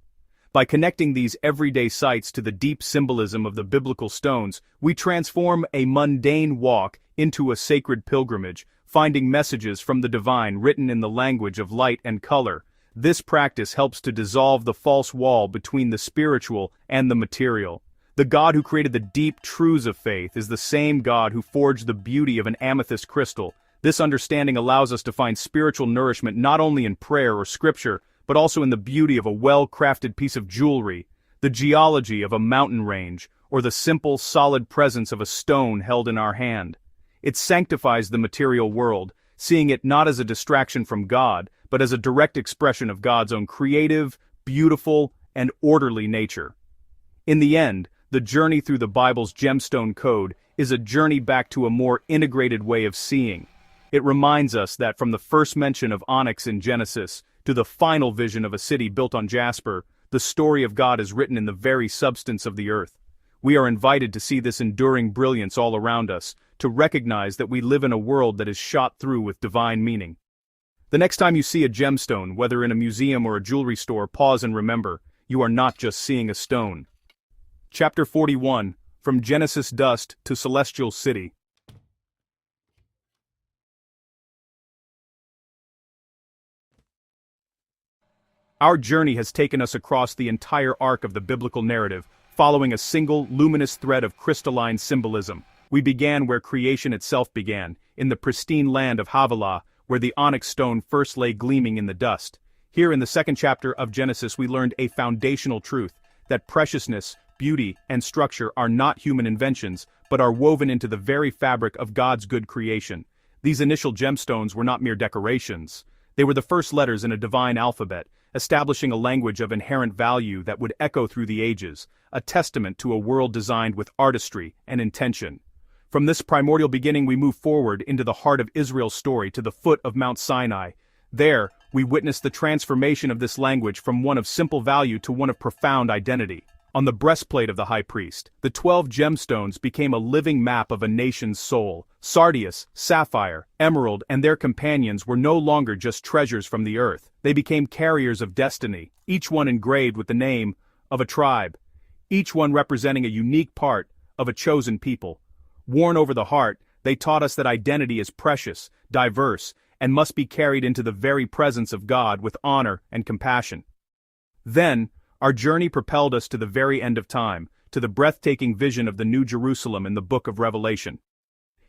By connecting these everyday sights to the deep symbolism of the biblical stones, we transform a mundane walk into a sacred pilgrimage, finding messages from the divine written in the language of light and color. This practice helps to dissolve the false wall between the spiritual and the material. The God who created the deep truths of faith is the same God who forged the beauty of an amethyst crystal. This understanding allows us to find spiritual nourishment not only in prayer or scripture, but also in the beauty of a well-crafted piece of jewelry, the geology of a mountain range, or the simple, solid presence of a stone held in our hand. It sanctifies the material world, seeing it not as a distraction from God, but as a direct expression of God's own creative, beautiful, and orderly nature. In the end, the journey through the Bible's gemstone code is a journey back to a more integrated way of seeing. It reminds us that from the first mention of onyx in Genesis to the final vision of a city built on jasper, the story of God is written in the very substance of the earth. We are invited to see this enduring brilliance all around us, to recognize that we live in a world that is shot through with divine meaning. The next time you see a gemstone, whether in a museum or a jewelry store, pause and remember, you are not just seeing a stone. Chapter 41, From Genesis Dust to Celestial City. Our journey has taken us across the entire arc of the biblical narrative, following a single, luminous thread of crystalline symbolism. We began where creation itself began, in the pristine land of Havilah, where the onyx stone first lay gleaming in the dust. Here in the second chapter of Genesis we learned a foundational truth, that preciousness, beauty, and structure are not human inventions, but are woven into the very fabric of God's good creation. These initial gemstones were not mere decorations. They were the first letters in a divine alphabet, establishing a language of inherent value that would echo through the ages, a testament to a world designed with artistry and intention. From this primordial beginning we move forward into the heart of Israel's story to the foot of Mount Sinai. There, we witness the transformation of this language from one of simple value to one of profound identity. On the breastplate of the high priest, the 12 gemstones became a living map of a nation's soul. Sardius, sapphire, emerald, and their companions were no longer just treasures from the earth. They became carriers of destiny, each one engraved with the name of a tribe, each one representing a unique part of a chosen people. Worn over the heart, they taught us that identity is precious, diverse, and must be carried into the very presence of God with honor and compassion. Then, our journey propelled us to the very end of time, to the breathtaking vision of the New Jerusalem in the Book of Revelation.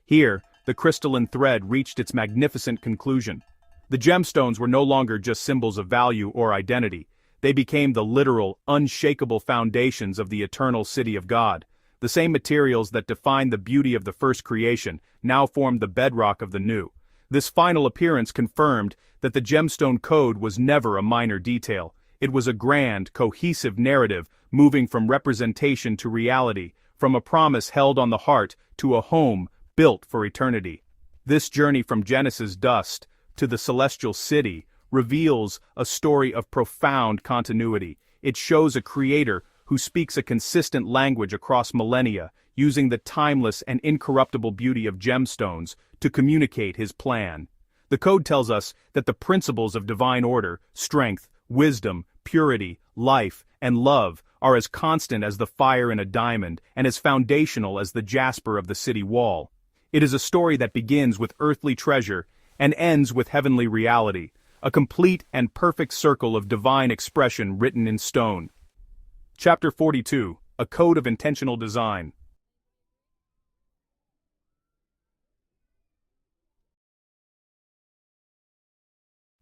Here, the crystalline thread reached its magnificent conclusion. The gemstones were no longer just symbols of value or identity. They became the literal, unshakable foundations of the eternal city of God. The same materials that defined the beauty of the first creation now formed the bedrock of the new. This final appearance confirmed that the gemstone code was never a minor detail. It was a grand, cohesive narrative, moving from representation to reality, from a promise held on the heart to a home built for eternity. This journey from Genesis dust to the celestial city reveals a story of profound continuity. It shows a creator who speaks a consistent language across millennia, using the timeless and incorruptible beauty of gemstones to communicate his plan. The code tells us that the principles of divine order, strength, wisdom, purity, life, and love are as constant as the fire in a diamond and as foundational as the jasper of the city wall. It is a story that begins with earthly treasure and ends with heavenly reality, a complete and perfect circle of divine expression written in stone. Chapter 42, A Code of Intentional Design.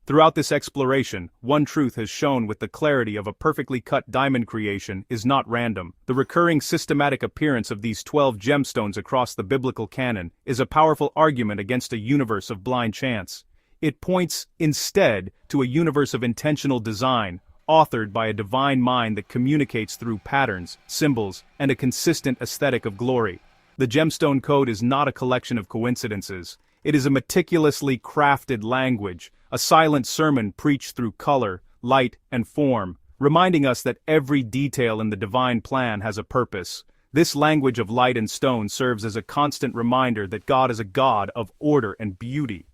Throughout this exploration, one truth has shown with the clarity of a perfectly cut diamond creation is not random. The recurring systematic appearance of these 12 gemstones across the biblical canon is a powerful argument against a universe of blind chance. It points, instead, to a universe of intentional design, authored by a divine mind that communicates through patterns, symbols, and a consistent aesthetic of glory. The Gemstone Code is not a collection of coincidences. It is a meticulously crafted language, a silent sermon preached through color, light, and form, reminding us that every detail in the divine plan has a purpose. This language of light and stone serves as a constant reminder that God is a God of order and beauty.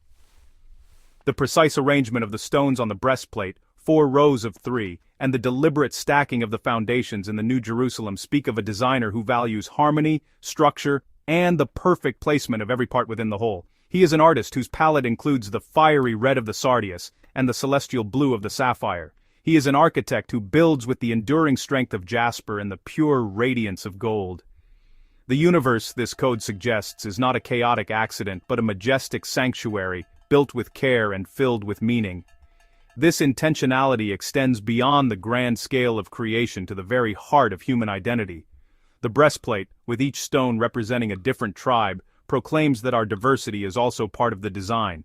The precise arrangement of the stones on the breastplate, 4 rows of 3, and the deliberate stacking of the foundations in the New Jerusalem speak of a designer who values harmony, structure, and the perfect placement of every part within the whole. He is an artist whose palette includes the fiery red of the sardius and the celestial blue of the sapphire. He is an architect who builds with the enduring strength of jasper and the pure radiance of gold. The universe, this code suggests, is not a chaotic accident but a majestic sanctuary, built with care and filled with meaning. This intentionality extends beyond the grand scale of creation to the very heart of human identity. The breastplate, with each stone representing a different tribe, proclaims that our diversity is also part of the design.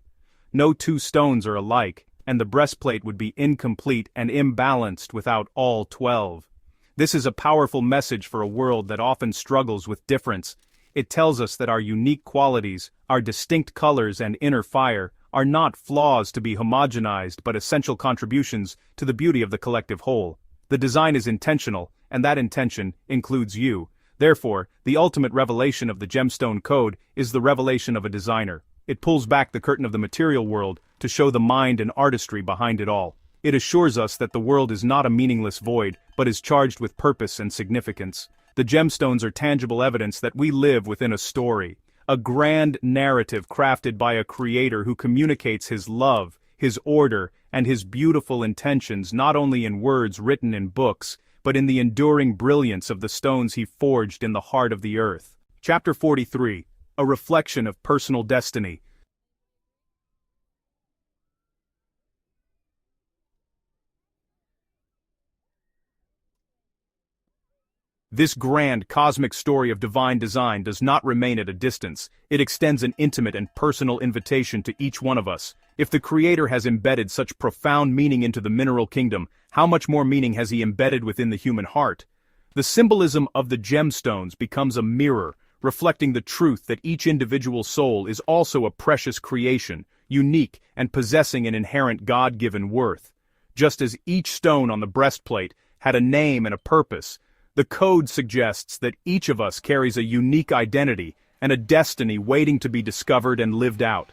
No 2 stones are alike, and the breastplate would be incomplete and imbalanced without all 12. This is a powerful message for a world that often struggles with difference. It tells us that our unique qualities, our distinct colors and inner fire, are not flaws to be homogenized but essential contributions to the beauty of the collective whole. The design is intentional, and that intention includes you. Therefore, the ultimate revelation of the Gemstone Code is the revelation of a designer. It pulls back the curtain of the material world to show the mind and artistry behind it all. It assures us that the world is not a meaningless void, but is charged with purpose and significance. The gemstones are tangible evidence that we live within a story, a grand narrative crafted by a creator who communicates his love, his order, and his beautiful intentions not only in words written in books, but in the enduring brilliance of the stones he forged in the heart of the earth. Chapter 43, a reflection of personal destiny. This grand cosmic story of divine design does not remain at a distance. It extends an intimate and personal invitation to each one of us. If the Creator has embedded such profound meaning into the mineral kingdom, how much more meaning has He embedded within the human heart? The symbolism of the gemstones becomes a mirror, reflecting the truth that each individual soul is also a precious creation, unique and possessing an inherent God-given worth. Just as each stone on the breastplate had a name and a purpose, the code suggests that each of us carries a unique identity and a destiny waiting to be discovered and lived out.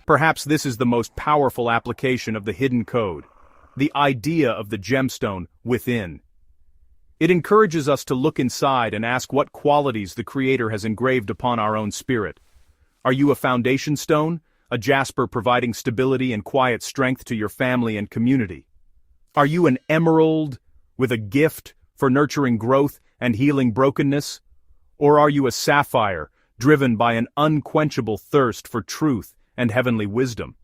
Perhaps this is the most powerful application of the hidden code, the idea of the gemstone within. It encourages us to look inside and ask what qualities the Creator has engraved upon our own spirit. Are you a foundation stone, a jasper providing stability and quiet strength to your family and community? Are you an emerald with a gift for nurturing growth and healing brokenness? Or are you a sapphire, driven by an unquenchable thirst for truth and heavenly wisdom?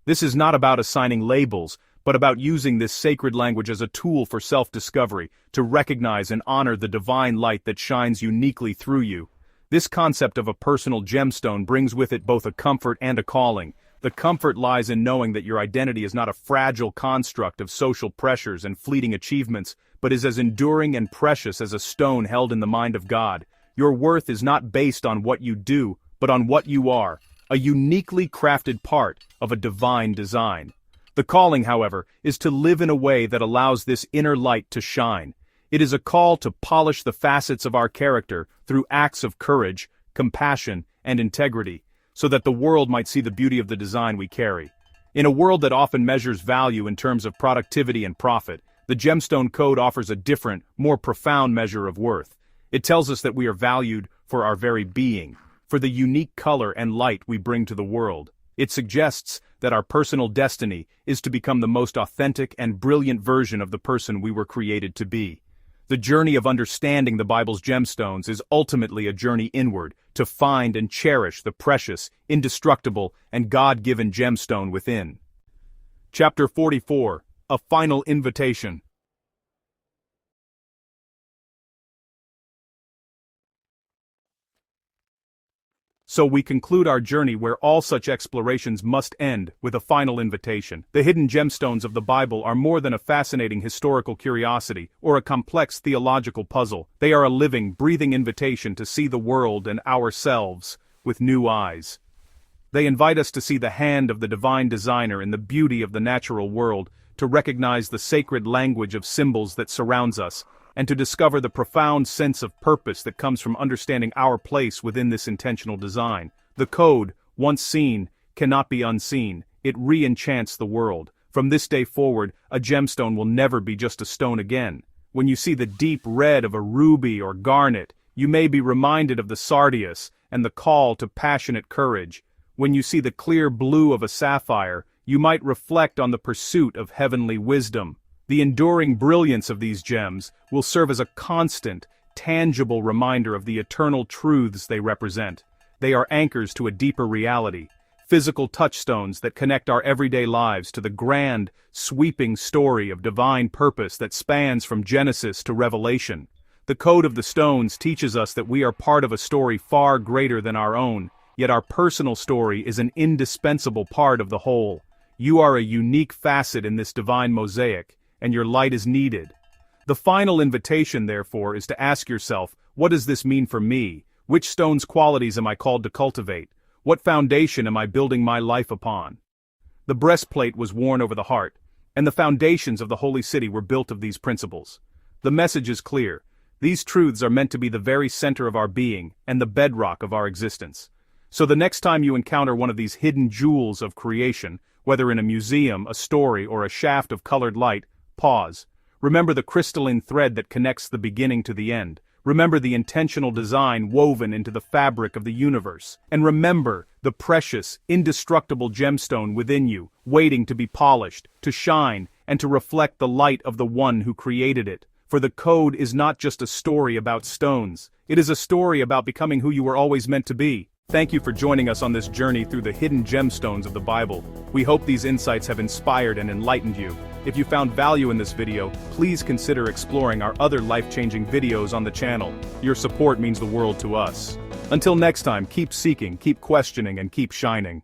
This is not about assigning labels, but about using this sacred language as a tool for self-discovery, to recognize and honor the divine light that shines uniquely through you. This concept of a personal gemstone brings with it both a comfort and a calling. The comfort lies in knowing that your identity is not a fragile construct of social pressures and fleeting achievements, but is as enduring and precious as a stone held in the mind of God. Your worth is not based on what you do, but on what you are, a uniquely crafted part of a divine design. The calling, however, is to live in a way that allows this inner light to shine. It is a call to polish the facets of our character through acts of courage, compassion, and integrity, so that the world might see the beauty of the design we carry. In a world that often measures value in terms of productivity and profit, the Gemstone Code offers a different, more profound measure of worth. It tells us that we are valued for our very being, for the unique color and light we bring to the world. It suggests that our personal destiny is to become the most authentic and brilliant version of the person we were created to be. The journey of understanding the Bible's gemstones is ultimately a journey inward, to find and cherish the precious, indestructible, and God-given gemstone within. Chapter 44, A Final Invitation. So we conclude our journey where all such explorations must end, with a final invitation. The hidden gemstones of the Bible are more than a fascinating historical curiosity or a complex theological puzzle. They are a living, breathing invitation to see the world and ourselves with new eyes. They invite us to see the hand of the divine designer in the beauty of the natural world, to recognize the sacred language of symbols that surrounds us, and to discover the profound sense of purpose that comes from understanding our place within this intentional design. The code, once seen, cannot be unseen. It re-enchants the world. From this day forward, a gemstone will never be just a stone again. When you see the deep red of a ruby or garnet, you may be reminded of the sardius and the call to passionate courage. When you see the clear blue of a sapphire, you might reflect on the pursuit of heavenly wisdom. The enduring brilliance of these gems will serve as a constant, tangible reminder of the eternal truths they represent. They are anchors to a deeper reality, physical touchstones that connect our everyday lives to the grand, sweeping story of divine purpose that spans from Genesis to Revelation. The code of the stones teaches us that we are part of a story far greater than our own, yet our personal story is an indispensable part of the whole. You are a unique facet in this divine mosaic, and your light is needed. The final invitation, therefore, is to ask yourself, what does this mean for me? Which stone's qualities am I called to cultivate? What foundation am I building my life upon? The breastplate was worn over the heart, and the foundations of the holy city were built of these principles. The message is clear. These truths are meant to be the very center of our being and the bedrock of our existence. So the next time you encounter one of these hidden jewels of creation, whether in a museum, a story, or a shaft of colored light, pause. Remember the crystalline thread that connects the beginning to the end. Remember the intentional design woven into the fabric of the universe. And remember the precious, indestructible gemstone within you, waiting to be polished, to shine, and to reflect the light of the one who created it. For the code is not just a story about stones. It is a story about becoming who you were always meant to be. Thank you for joining us on this journey through the hidden gemstones of the Bible. We hope these insights have inspired and enlightened you. If you found value in this video, please consider exploring our other life-changing videos on the channel. Your support means the world to us. Until next time, keep seeking, keep questioning, and keep shining.